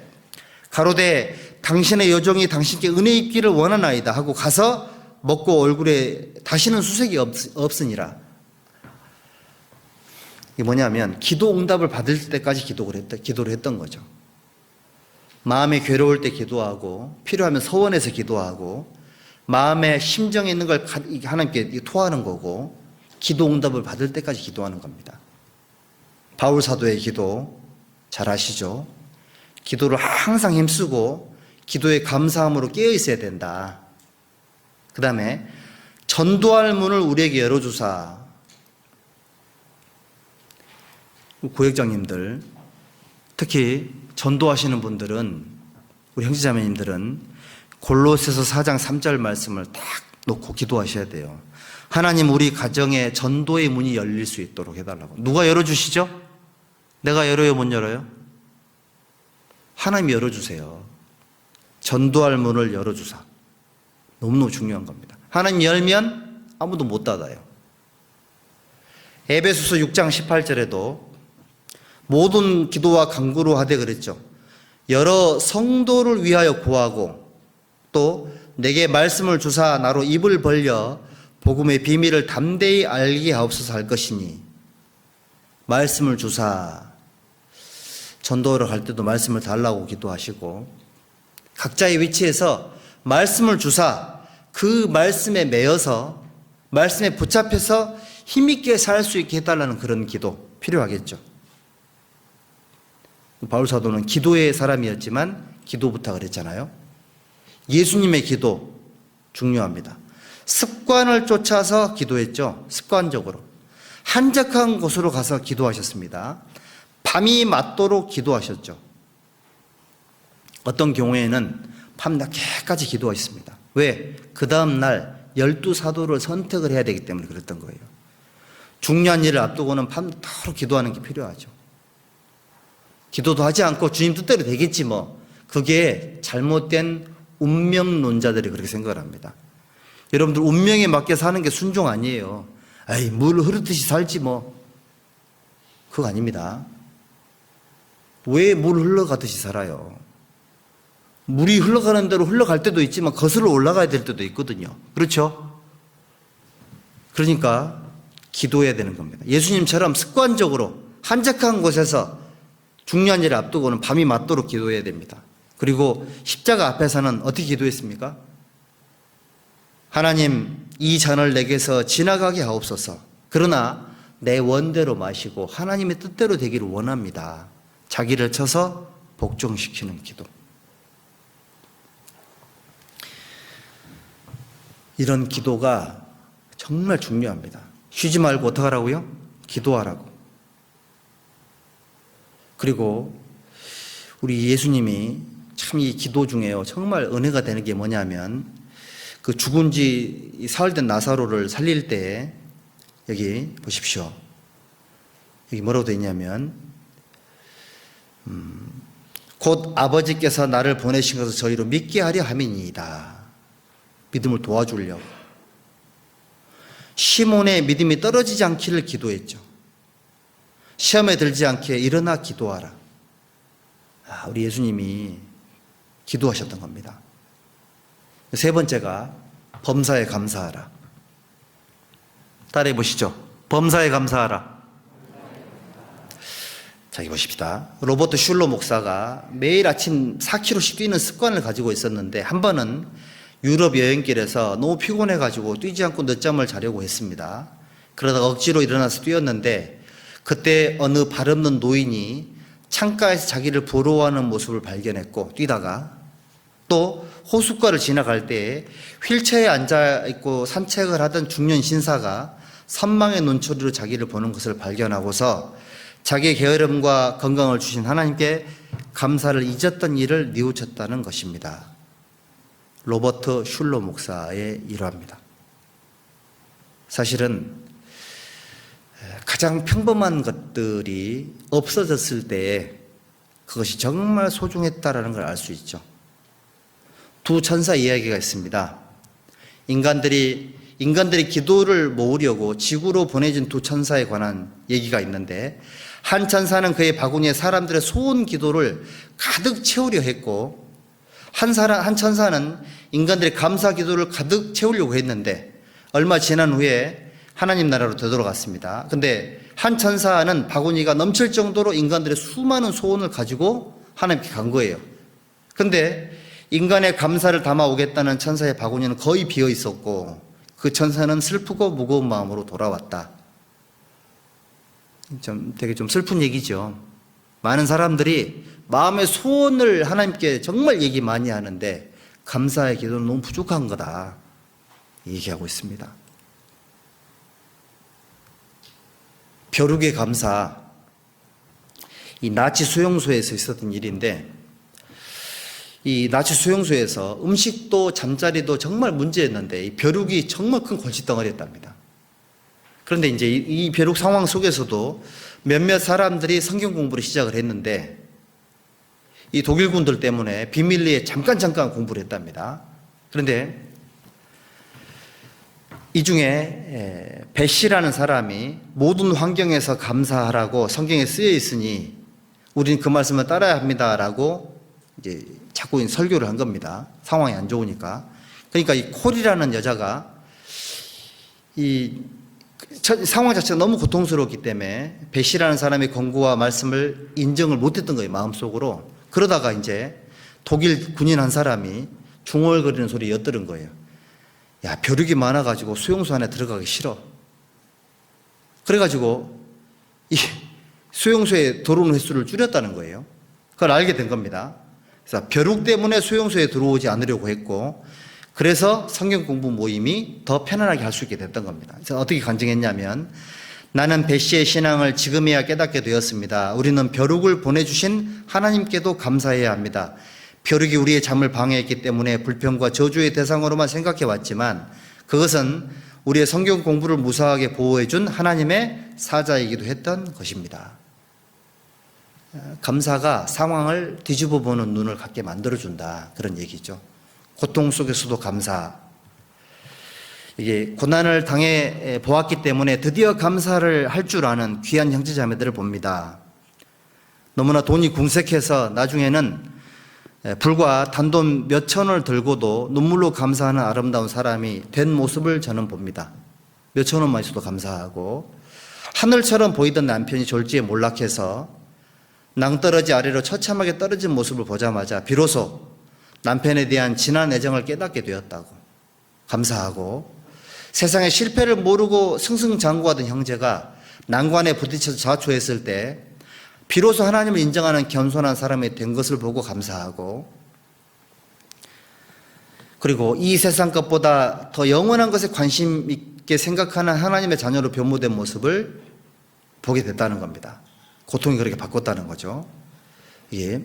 가로되 당신의 여종이 당신께 은혜 입기를 원하나이다 하고 가서 먹고 얼굴에 다시는 수색이 없으니라. 이게 뭐냐면 기도 응답을 받을 때까지 기도를 했던 거죠. 마음이 괴로울 때 기도하고 필요하면 서원해서 기도하고 마음에 심정에 있는 걸 하나님께 토하는 거고 기도 응답을 받을 때까지 기도하는 겁니다. 바울 사도의 기도 잘 아시죠? 기도를 항상 힘쓰고 기도의 감사함으로 깨어 있어야 된다. 그 다음에 전도할 문을 우리에게 열어주사. 고역장님들, 특히 전도하시는 분들은, 우리 형제자매님들은 골로새서 4장 3절 말씀을 딱 놓고 기도하셔야 돼요. 하나님, 우리 가정에 전도의 문이 열릴 수 있도록 해달라고. 누가 열어주시죠? 내가 열어요, 못 열어요? 하나님이 열어주세요. 전도할 문을 열어주사. 너무너무 중요한 겁니다. 하나님 열면 아무도 못 닫아요. 에베소서 6장 18절에도 모든 기도와 간구로 하되 그랬죠. 여러 성도를 위하여 구하고 또 내게 말씀을 주사 나로 입을 벌려 복음의 비밀을 담대히 알게 하옵소서 할 것이니. 말씀을 주사. 전도를 갈 때도 말씀을 달라고 기도하시고 각자의 위치에서 말씀을 주사 그 말씀에 매여서 말씀에 붙잡혀서 힘있게 살 수 있게 해달라는 그런 기도 필요하겠죠. 바울 사도는 기도의 사람이었지만 기도부터 그랬잖아요. 예수님의 기도 중요합니다. 습관을 쫓아서 기도했죠. 습관적으로 한적한 곳으로 가서 기도하셨습니다. 밤이 맞도록 기도하셨죠. 어떤 경우에는 밤낮게까지 기도하셨습니다. 왜? 그 다음 날 12사도를 선택을 해야 되기 때문에 그랬던 거예요. 중요한 일을 앞두고는 밤토록 기도하는 게 필요하죠. 기도도 하지 않고 주님 뜻대로 되겠지 뭐. 그게 잘못된 운명론자들이 그렇게 생각을 합니다. 여러분들 운명에 맞게 사는 게 순종 아니에요. 아이, 물 흐르듯이 살지 뭐. 그거 아닙니다. 왜 물 흘러가듯이 살아요? 물이 흘러가는 대로 흘러갈 때도 있지만 거슬러 올라가야 될 때도 있거든요. 그렇죠? 그러니까 기도해야 되는 겁니다. 예수님처럼 습관적으로 한적한 곳에서 중요한 일을 앞두고는 밤이 맞도록 기도해야 됩니다. 그리고 십자가 앞에서는 어떻게 기도했습니까? 하나님, 이 잔을 내게서 지나가게 하옵소서. 그러나 내 원대로 마시고 하나님의 뜻대로 되기를 원합니다. 자기를 쳐서 복종시키는 기도. 이런 기도가 정말 중요합니다. 쉬지 말고 어떻게 하라고요? 기도하라고. 그리고 우리 예수님이 참 이 기도 중에요. 정말 은혜가 되는 게 뭐냐면 그 죽은 지 사흘 된 나사로를 살릴 때 여기 보십시오. 여기 뭐라고 되어 있냐면 곧 아버지께서 나를 보내신 것을 저희로 믿게 하려 함이니이다. 믿음을 도와주려고. 시몬의 믿음이 떨어지지 않기를 기도했죠. 시험에 들지 않게 일어나 기도하라. 우리 예수님이 기도하셨던 겁니다. 세 번째가 범사에 감사하라. 따라해 보시죠. 범사에 감사하라. 자, 여기 보십시다. 로버트 슐러 목사가 매일 아침 4km씩 뛰는 습관을 가지고 있었는데 한 번은 유럽 여행길에서 너무 피곤해가지고 뛰지 않고 늦잠을 자려고 했습니다. 그러다가 억지로 일어나서 뛰었는데 그때 어느 발없는 노인이 창가에서 자기를 부러워하는 모습을 발견했고 뛰다가 또 호숫가를 지나갈 때 휠체어에 앉아있고 산책을 하던 중년 신사가 선망의 눈초리로 자기를 보는 것을 발견하고서 자기의 게으름과 건강을 주신 하나님께 감사를 잊었던 일을 뉘우쳤다는 것입니다. 로버트 슐러 목사의 일화입니다. 사실은 가장 평범한 것들이 없어졌을 때에 그것이 정말 소중했다라는 걸 알 수 있죠. 두 천사 이야기가 있습니다. 인간들이 기도를 모으려고 지구로 보내진 두 천사에 관한 얘기가 있는데 한 천사는 그의 바구니에 사람들의 소원 기도를 가득 채우려 했고 한 천사는 인간들의 감사 기도를 가득 채우려고 했는데 얼마 지난 후에 하나님 나라로 되돌아갔습니다. 근데 한 천사는 바구니가 넘칠 정도로 인간들의 수많은 소원을 가지고 하나님께 간 거예요. 근데 인간의 감사를 담아오겠다는 천사의 바구니는 거의 비어 있었고 그 천사는 슬프고 무거운 마음으로 돌아왔다. 되게 좀 슬픈 얘기죠. 많은 사람들이 마음의 소원을 하나님께 정말 얘기 많이 하는데 감사의 기도는 너무 부족한 거다 얘기하고 있습니다. 벼룩의 감사, 이 나치 수용소에서 있었던 일인데, 이 나치 수용소에서 음식도 잠자리도 정말 문제였는데 이 벼룩이 정말 큰 골칫덩어리였답니다. 그런데 이제 이 벼룩 상황 속에서도 몇몇 사람들이 성경 공부를 시작을 했는데 이 독일군들 때문에 비밀리에 잠깐 공부를 했답니다. 그런데 이 중에 벳이라는 사람이 모든 환경에서 감사하라고 성경에 쓰여 있으니 우리는 그 말씀을 따라야 합니다라고 이제 자꾸 설교를 한 겁니다. 상황이 안 좋으니까. 그러니까 이 콜이라는 여자가 이 상황 자체가 너무 고통스러웠기 때문에 벳이라는 사람의 권고와 말씀을 인정을 못했던 거예요, 마음속으로. 그러다가 이제 독일 군인 한 사람이 중얼거리는 소리에 엿들은 거예요. 야, 벼룩이 많아가지고 수용소 안에 들어가기 싫어. 그래가지고 이 수용소에 들어오는 횟수를 줄였다는 거예요. 그걸 알게 된 겁니다. 그래서 벼룩 때문에 수용소에 들어오지 않으려고 했고, 그래서 성경 공부 모임이 더 편안하게 할 수 있게 됐던 겁니다. 그래서 어떻게 간증했냐면, 나는 벳시의 신앙을 지금이야 깨닫게 되었습니다. 우리는 벼룩을 보내주신 하나님께도 감사해야 합니다. 벼룩이 우리의 잠을 방해했기 때문에 불평과 저주의 대상으로만 생각해 왔지만 그것은 우리의 성경 공부를 무사하게 보호해준 하나님의 사자이기도 했던 것입니다. 감사가 상황을 뒤집어 보는 눈을 갖게 만들어준다, 그런 얘기죠. 고통 속에서도 감사. 이게 고난을 당해 보았기 때문에 드디어 감사를 할 줄 아는 귀한 형제자매들을 봅니다. 너무나 돈이 궁색해서 나중에는 불과 단돈 몇천 원을 들고도 눈물로 감사하는 아름다운 사람이 된 모습을 저는 봅니다. 몇천 원만 있어도 감사하고, 하늘처럼 보이던 남편이 졸지에 몰락해서 낭떠러지 아래로 처참하게 떨어진 모습을 보자마자 비로소 남편에 대한 진한 애정을 깨닫게 되었다고 감사하고, 세상의 실패를 모르고 승승장구하던 형제가 난관에 부딪혀서 자초했을 때 비로소 하나님을 인정하는 겸손한 사람이 된 것을 보고 감사하고, 그리고 이 세상 것보다 더 영원한 것에 관심 있게 생각하는 하나님의 자녀로 변모된 모습을 보게 됐다는 겁니다. 고통이 그렇게 바꿨다는 거죠. 이게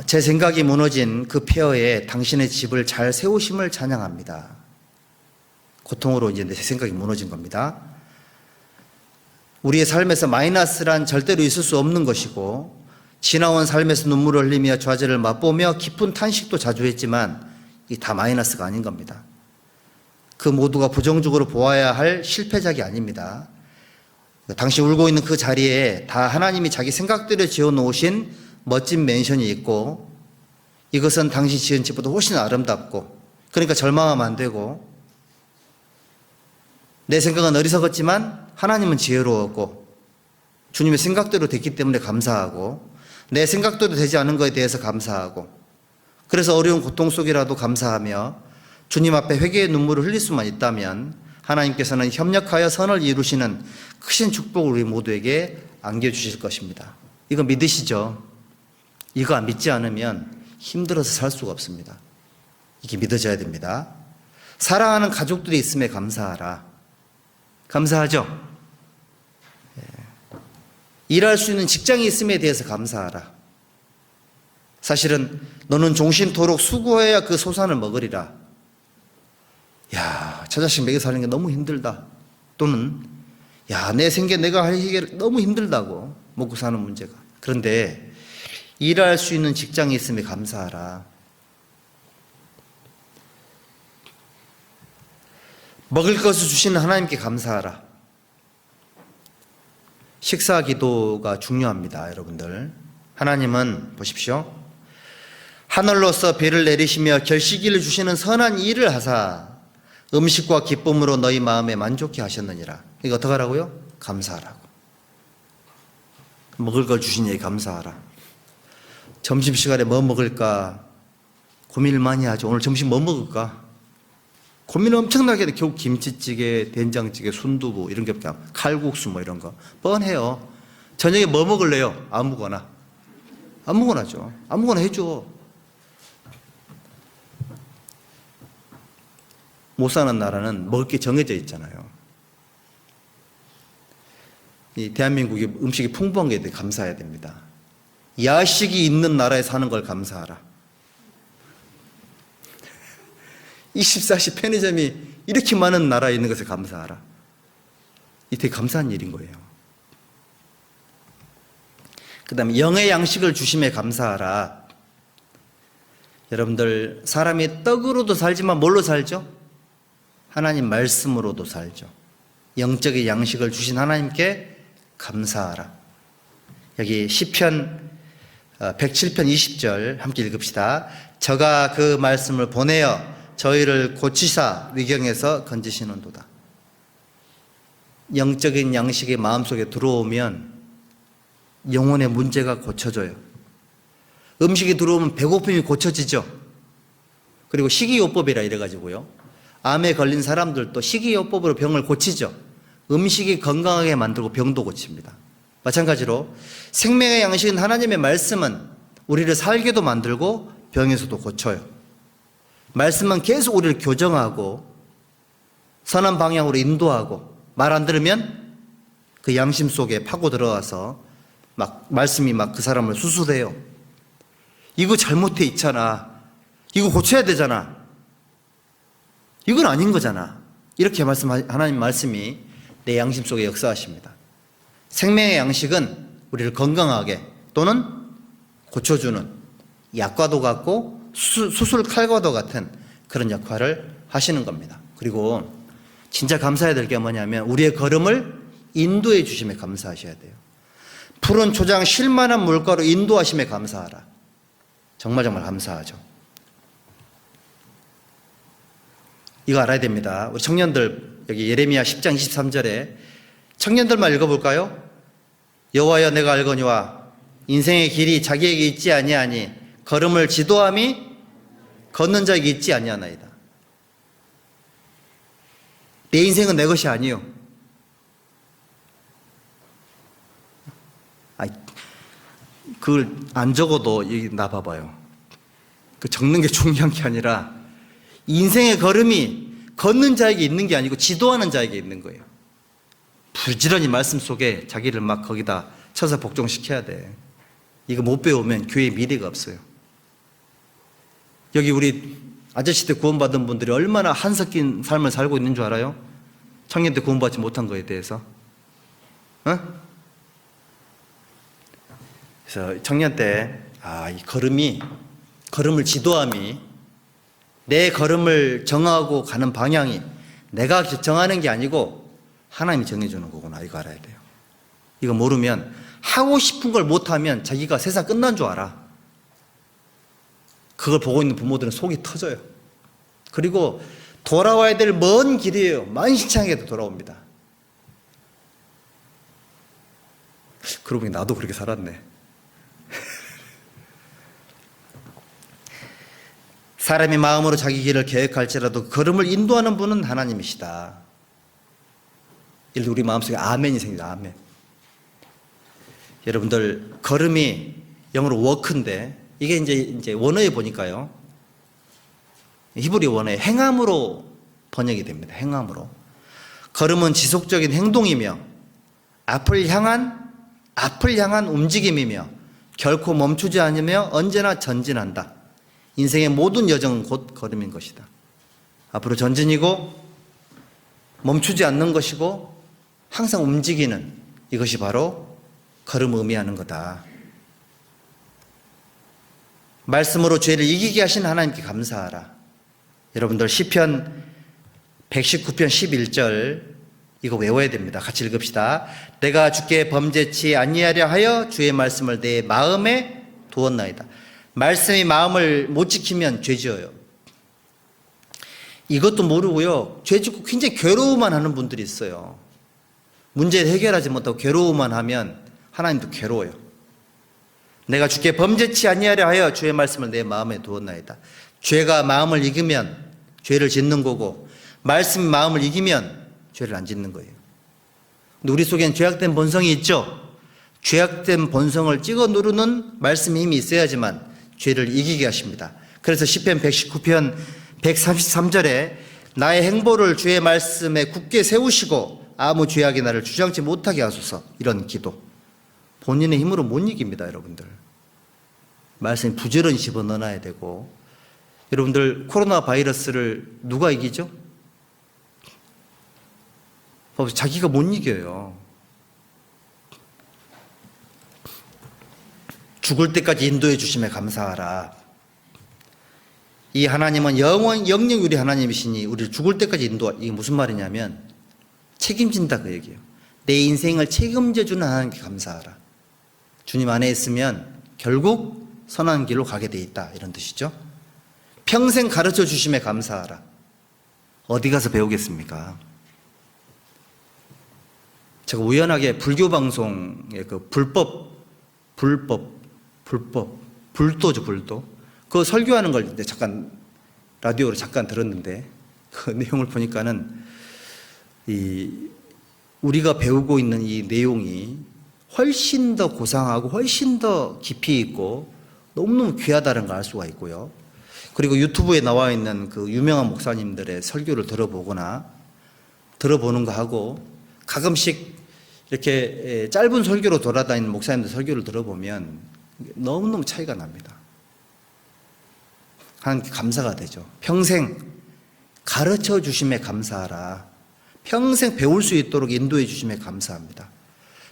제 생각이 무너진 그 폐허에 당신의 집을 잘 세우심을 찬양합니다. 고통으로 이제 제 생각이 무너진 겁니다. 우리의 삶에서 마이너스란 절대로 있을 수 없는 것이고, 지나온 삶에서 눈물을 흘리며 좌절을 맛보며 깊은 탄식도 자주 했지만 이게 다 마이너스가 아닌 겁니다. 그 모두가 부정적으로 보아야 할 실패작이 아닙니다. 당시 울고 있는 그 자리에 다 하나님이 자기 생각대로 지어놓으신 멋진 맨션이 있고, 이것은 당시 지은 집보다 훨씬 아름답고, 그러니까 절망하면 안 되고, 내 생각은 어리석었지만 하나님은 지혜로웠고 주님의 생각대로 됐기 때문에 감사하고, 내 생각대로 되지 않은 것에 대해서 감사하고, 그래서 어려운 고통 속이라도 감사하며 주님 앞에 회개의 눈물을 흘릴 수만 있다면 하나님께서는 협력하여 선을 이루시는 크신 축복을 우리 모두에게 안겨주실 것입니다. 이거 믿으시죠? 이거 믿지 않으면 힘들어서 살 수가 없습니다. 이게 믿어져야 됩니다. 사랑하는 가족들이 있음에 감사하라. 감사하죠? 일할 수 있는 직장이 있음에 대해서 감사하라. 사실은 너는 종신토록 수고해야 그 소산을 먹으리라. 야, 처자식 먹여 사는 게 너무 힘들다. 또는 야, 내 생계 내가 하기 너무 힘들다고, 먹고 사는 문제가. 그런데 일할 수 있는 직장이 있음에 감사하라. 먹을 것을 주시는 하나님께 감사하라. 식사 기도가 중요합니다, 여러분들. 하나님은 보십시오. 하늘로서 비를 내리시며 결식일을 주시는 선한 일을 하사 음식과 기쁨으로 너희 마음에 만족해 하셨느니라. 이거 어떻게 하라고요? 감사하라고. 먹을 걸 주시니 감사하라. 점심시간에 뭐 먹을까 고민을 많이 하죠. 오늘 점심 뭐 먹을까? 고민을 엄청나게 해요. 겨우 김치찌개, 된장찌개, 순두부 이런 게 없다. 칼국수 뭐 이런 거. 뻔해요. 저녁에 뭐 먹을래요? 아무거나. 아무거나죠. 아무거나 해줘. 못 사는 나라는 먹을 게 정해져 있잖아요. 이 대한민국이 음식이 풍부한 게 감사해야 됩니다. 야식이 있는 나라에 사는 걸 감사하라. 24시 편의점이 이렇게 많은 나라에 있는 것에 감사하라. 이 되게 감사한 일인 거예요. 그 다음에 영의 양식을 주심에 감사하라. 여러분들, 사람이 떡으로도 살지만 뭘로 살죠? 하나님 말씀으로도 살죠. 영적인 양식을 주신 하나님께 감사하라. 여기 시편 107편 20절 함께 읽읍시다. 저가 그 말씀을 보내어 저희를 고치사 위경에서 건지시는도다. 영적인 양식이 마음속에 들어오면 영혼의 문제가 고쳐져요. 음식이 들어오면 배고픔이 고쳐지죠. 그리고 식이요법이라 이래가지고요, 암에 걸린 사람들도 식이요법으로 병을 고치죠. 음식이 건강하게 만들고 병도 고칩니다. 마찬가지로 생명의 양식인 하나님의 말씀은 우리를 살게도 만들고 병에서도 고쳐요. 말씀은 계속 우리를 교정하고 선한 방향으로 인도하고, 말 안 들으면 그 양심 속에 파고 들어가서 막 말씀이 막 그 사람을 수술해요. 이거 잘못돼 있잖아. 이거 고쳐야 되잖아. 이건 아닌 거잖아. 이렇게 하나님 말씀이 내 양심 속에 역사하십니다. 생명의 양식은 우리를 건강하게 또는 고쳐주는 약과도 같고 수술 칼과도 같은 그런 역할을 하시는 겁니다. 그리고 진짜 감사해야 될 게 뭐냐면 우리의 걸음을 인도해 주심에 감사하셔야 돼요. 푸른 초장 쉴만한 물가로 인도하심에 감사하라. 정말 감사하죠. 이거 알아야 됩니다. 우리 청년들, 여기 예레미야 10장 23절에 청년들만 읽어볼까요? 여호와여 내가 알거니와 인생의 길이 자기에게 있지 아니하니 걸음을 지도함이 걷는 자에게 있지 아니하나이다. 내 인생은 내 것이 아니요. 그걸 안 적어도 나 봐봐요. 그 적는 게 중요한 게 아니라 인생의 걸음이 걷는 자에게 있는 게 아니고 지도하는 자에게 있는 거예요. 부지런히 말씀 속에 자기를 막 거기다 쳐서 복종시켜야 돼. 이거 못 배우면 교회에 미래가 없어요. 여기 우리 아저씨 때 구원받은 분들이 얼마나 한섞인 삶을 살고 있는 줄 알아요? 청년 때 구원받지 못한 거에 대해서. 그래서 청년 때, 이 걸음을 지도함이, 내 걸음을 정하고 가는 방향이 내가 정하는 게 아니고 하나님이 정해주는 거구나. 이거 알아야 돼요. 이거 모르면 하고 싶은 걸 못하면 자기가 세상 끝난 줄 알아. 그걸 보고 있는 부모들은 속이 터져요. 그리고 돌아와야 될 먼 길이에요. 만신창에도 돌아옵니다. 그러고 보니 나도 그렇게 살았네. 사람이 마음으로 자기 길을 계획할지라도 걸음을 인도하는 분은 하나님이시다. 이럴 때 우리 마음속에 아멘이 생깁니다. 아멘. 여러분들, 걸음이 영어로 워크인데 이게 이제 원어에 보니까요, 히브리 원어에 행함으로 번역이 됩니다. 행함으로. 걸음은 지속적인 행동이며 앞을 향한 움직임이며 결코 멈추지 않으며 언제나 전진한다. 인생의 모든 여정은 곧 걸음인 것이다. 앞으로 전진이고 멈추지 않는 것이고 항상 움직이는 이것이 바로 걸음을 의미하는 거다. 말씀으로 죄를 이기게 하신 하나님께 감사하라. 여러분들 시편 119편 11절 이거 외워야 됩니다. 같이 읽읍시다. 내가 주께 범죄치 아니하려 하여 주의 말씀을 내 마음에 두었나이다. 말씀이 마음을 못 지키면 죄 지어요. 이것도 모르고요, 죄 짓고 굉장히 괴로워만 하는 분들이 있어요. 문제를 해결하지 못하고 괴로워만 하면 하나님도 괴로워요. 내가 주께 범죄치 아니하려 하여 주의 말씀을 내 마음에 두었나이다. 죄가 마음을 이기면 죄를 짓는 거고, 말씀이 마음을 이기면 죄를 안 짓는 거예요. 근데 우리 속엔 죄악된 본성이 있죠. 죄악된 본성을 찍어 누르는 말씀의 힘이 있어야지만 죄를 이기게 하십니다. 그래서 시편 119편 133절에 나의 행보를 주의 말씀에 굳게 세우시고 아무 죄악이 나를 주장치 못하게 하소서, 이런 기도. 본인의 힘으로 못 이깁니다, 여러분들. 말씀이 부지런히 집어넣어야 되고. 여러분들, 코로나 바이러스를 누가 이기죠? 자기가 못 이겨요. 죽을 때까지 인도해 주심에 감사하라. 이 하나님은 영영유리 하나님이시니 우리를 죽을 때까지 이게 무슨 말이냐면 책임진다, 그 얘기예요. 내 인생을 책임져 주는 하나님께 감사하라. 주님 안에 있으면 결국 선한 길로 가게 돼 있다, 이런 뜻이죠. 평생 가르쳐 주심에 감사하라. 어디 가서 배우겠습니까? 제가 우연하게 불교 방송의 그 불도죠, 불도. 그 설교하는 걸 잠깐 라디오로 잠깐 들었는데, 그 내용을 보니까는 우리가 배우고 있는 이 내용이 훨씬 더 고상하고 훨씬 더 깊이 있고 너무너무 귀하다는 걸 알 수가 있고요. 그리고 유튜브에 나와 있는 그 유명한 목사님들의 설교를 들어보는 거 하고, 가끔씩 이렇게 짧은 설교로 돌아다니는 목사님들 설교를 들어보면 너무너무 차이가 납니다. 하나님께 감사가 되죠. 평생 가르쳐 주심에 감사하라. 평생 배울 수 있도록 인도해 주심에 감사합니다.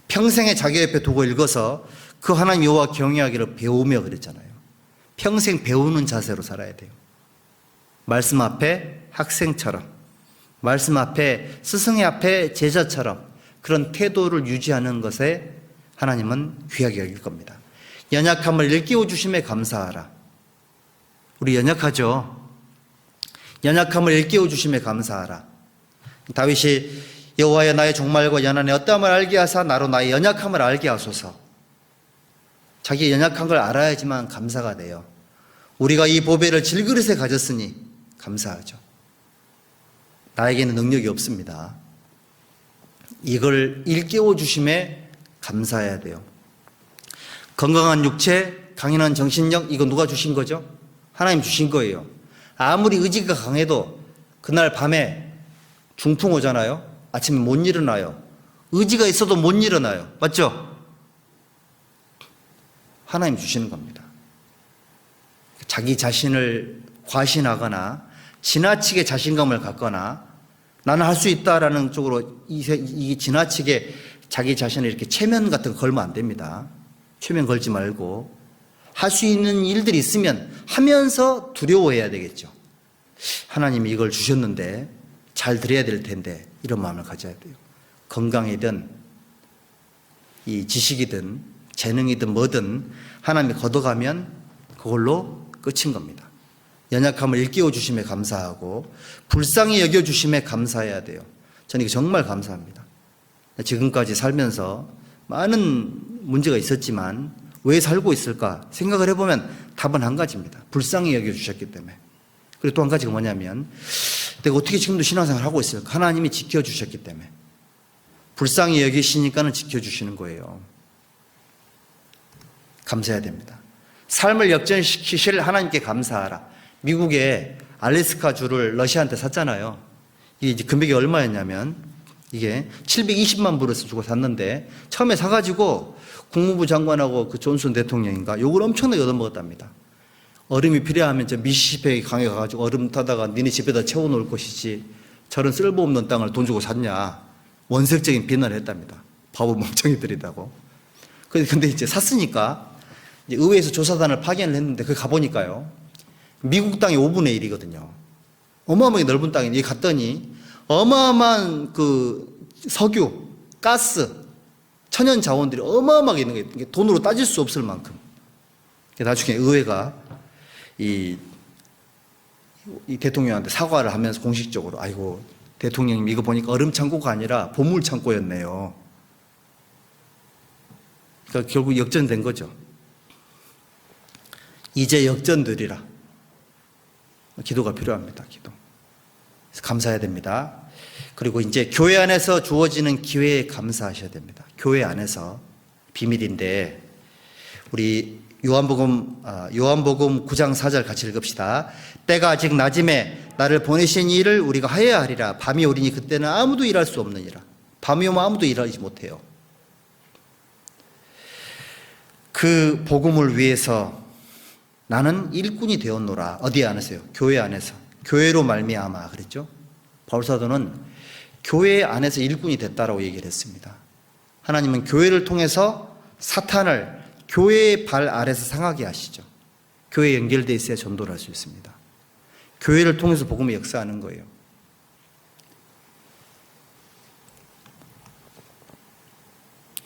평생에 자기 옆에 두고 읽어서 그 하나님 여호와 경외하기를 배우며 그랬잖아요. 평생 배우는 자세로 살아야 돼요. 말씀 앞에 학생처럼, 말씀 앞에 스승의 앞에 제자처럼 그런 태도를 유지하는 것에 하나님은 귀하게 여길 겁니다. 연약함을 일깨워 주심에 감사하라. 우리 연약하죠. 연약함을 일깨워 주심에 감사하라. 다윗이 여호와여 나의 종말과 연한의 어떠함을 알게 하사 나로 나의 연약함을 알게 하소서. 자기의 연약한 걸 알아야지만 감사가 돼요. 우리가 이 보배를 질그릇에 가졌으니 감사하죠. 나에게는 능력이 없습니다. 이걸 일깨워 주심에 감사해야 돼요. 건강한 육체, 강인한 정신력, 이거 누가 주신 거죠? 하나님 주신 거예요. 아무리 의지가 강해도 그날 밤에 중풍 오잖아요. 아침에 못 일어나요. 의지가 있어도 못 일어나요. 맞죠? 하나님 주시는 겁니다. 자기 자신을 과신하거나 지나치게 자신감을 갖거나 나는 할 수 있다라는 쪽으로 이 지나치게 자기 자신을 이렇게 체면 같은 거 걸면 안 됩니다. 체면 걸지 말고 할 수 있는 일들이 있으면 하면서 두려워해야 되겠죠. 하나님이 이걸 주셨는데 잘 드려야 될 텐데, 이런 마음을 가져야 돼요. 건강이든 이 지식이든 재능이든 뭐든 하나님이 걷어가면 그걸로 끝인 겁니다. 연약함을 일깨워 주심에 감사하고 불쌍히 여겨 주심에 감사해야 돼요. 저는 이게 정말 감사합니다. 지금까지 살면서 많은 문제가 있었지만 왜 살고 있을까 생각을 해보면 답은 한 가지입니다. 불쌍히 여겨 주셨기 때문에. 그리고 또 한 가지가 뭐냐면 내가 어떻게 지금도 신앙생활을 하고 있을까? 하나님이 지켜주셨기 때문에. 불쌍히 여기시니까는 지켜주시는 거예요. 감사해야 됩니다. 삶을 역전시키실 하나님께 감사하라. 미국의 알래스카 주를 러시아한테 샀잖아요. 이게 이제 금액이 얼마였냐면 이게 720만 불에서 주고 샀는데 처음에 사가지고 국무부 장관하고 그 존슨 대통령인가 욕을 엄청나게 얻어먹었답니다. 얼음이 필요하면 저 미시시피 강에 가가지고 얼음 타다가 니네 집에다 채워놓을 것이지 저런 쓸모없는 땅을 돈 주고 샀냐, 원색적인 비난을 했답니다. 바보 멍청이들이라고. 근데 이제 샀으니까 이제 의회에서 조사단을 파견을 했는데 거기 가보니까요, 미국 땅의 5분의 1이거든요. 어마어마하게 넓은 땅인데 여기 갔더니 어마어마한 그 석유, 가스, 천연 자원들이 어마어마하게 있는 거예요. 돈으로 따질 수 없을 만큼. 나중에 의회가 이 대통령한테 사과를 하면서 공식적으로, 아이고 대통령님 이거 보니까 얼음 창고가 아니라 보물 창고였네요. 그러니까 결국 역전된 거죠. 이제 역전되리라. 기도가 필요합니다. 기도. 그래서 감사해야 됩니다. 그리고 이제 교회 안에서 주어지는 기회에 감사하셔야 됩니다. 교회 안에서 비밀인데 우리 요한복음 9장 4절 같이 읽읍시다. 때가 아직 낮음에 나를 보내신 일을 우리가 하여야 하리라. 밤이 오리니 그때는 아무도 일할 수 없느니라. 밤이 오면 아무도 일하지 못해요. 그 복음을 위해서 나는 일꾼이 되었노라. 어디 안에서요? 교회 안에서. 교회로 말미암아 그랬죠? 바울사도는 교회 안에서 일꾼이 됐다라고 얘기를 했습니다. 하나님은 교회를 통해서 사탄을 교회의 발 아래서 상하게 하시죠. 교회에 연결되어 있어야 전도를 할 수 있습니다. 교회를 통해서 복음이 역사하는 거예요.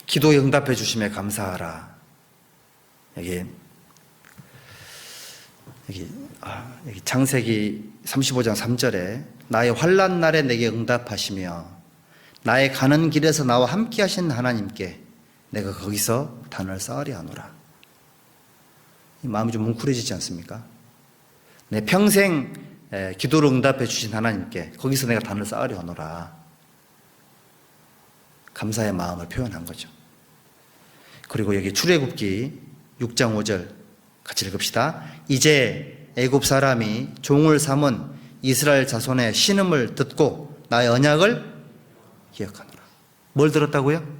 기도에 응답해 주심에 감사하라. 여기 창세기 35장 3절에 나의 환난 날에 내게 응답하시며 나의 가는 길에서 나와 함께 하신 하나님께 내가 거기서 단을 쌓으려 하노라. 마음이 좀 뭉클해지지 않습니까? 내 평생 기도로 응답해 주신 하나님께 거기서 내가 단을 쌓으려 하노라. 감사의 마음을 표현한 거죠. 그리고 여기 출애굽기 6장 5절 같이 읽읍시다. 이제 애굽 사람이 종을 삼은 이스라엘 자손의 신음을 듣고 나의 언약을 기억하노라. 뭘 들었다고요?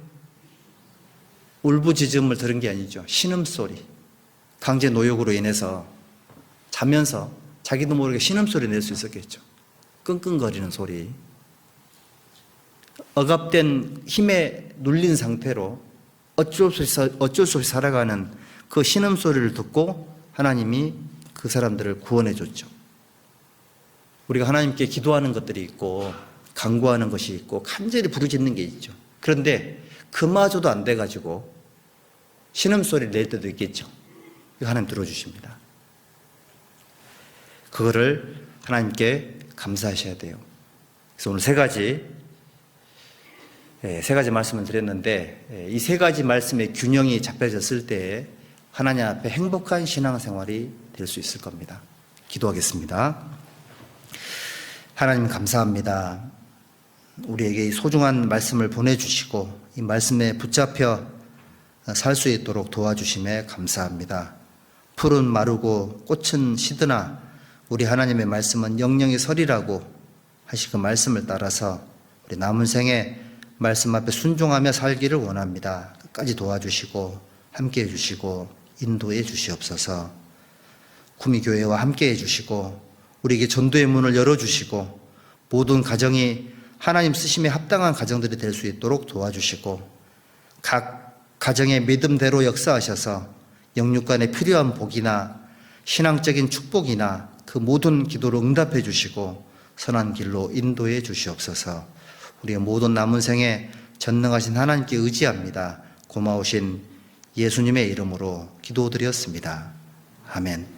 울부짖음을 들은 게 아니죠. 신음소리. 강제 노역으로 인해서 자면서 자기도 모르게 신음소리 낼 수 있었겠죠. 끙끙거리는 소리. 억압된 힘에 눌린 상태로 어쩔 수 없이 살아가는 그 신음소리를 듣고 하나님이 그 사람들을 구원해 줬죠. 우리가 하나님께 기도하는 것들이 있고 간구하는 것이 있고 간절히 부르짖는 게 있죠. 그런데 그마저도 안 돼가지고 신음소리를 낼 때도 있겠죠. 이거 하나님 들어주십니다. 그거를 하나님께 감사하셔야 돼요. 그래서 오늘 세 가지 말씀을 드렸는데 이 세 가지 말씀의 균형이 잡혀졌을 때 하나님 앞에 행복한 신앙생활이 될 수 있을 겁니다. 기도하겠습니다. 하나님 감사합니다. 우리에게 이 소중한 말씀을 보내주시고 이 말씀에 붙잡혀 살 수 있도록 도와주심에 감사합니다. 풀은 마르고 꽃은 시드나 우리 하나님의 말씀은 영영이 서리라고 하신 그 말씀을 따라서 우리 남은 생에 말씀 앞에 순종하며 살기를 원합니다. 끝까지 도와주시고 함께해 주시고 인도해 주시옵소서. 구미교회와 함께해 주시고 우리에게 전도의 문을 열어주시고 모든 가정이 하나님 쓰심에 합당한 가정들이 될 수 있도록 도와주시고 각 가정의 믿음대로 역사하셔서 영육간에 필요한 복이나 신앙적인 축복이나 그 모든 기도로 응답해 주시고 선한 길로 인도해 주시옵소서. 우리의 모든 남은 생에 전능하신 하나님께 의지합니다. 고마우신 예수님의 이름으로 기도드렸습니다. 아멘.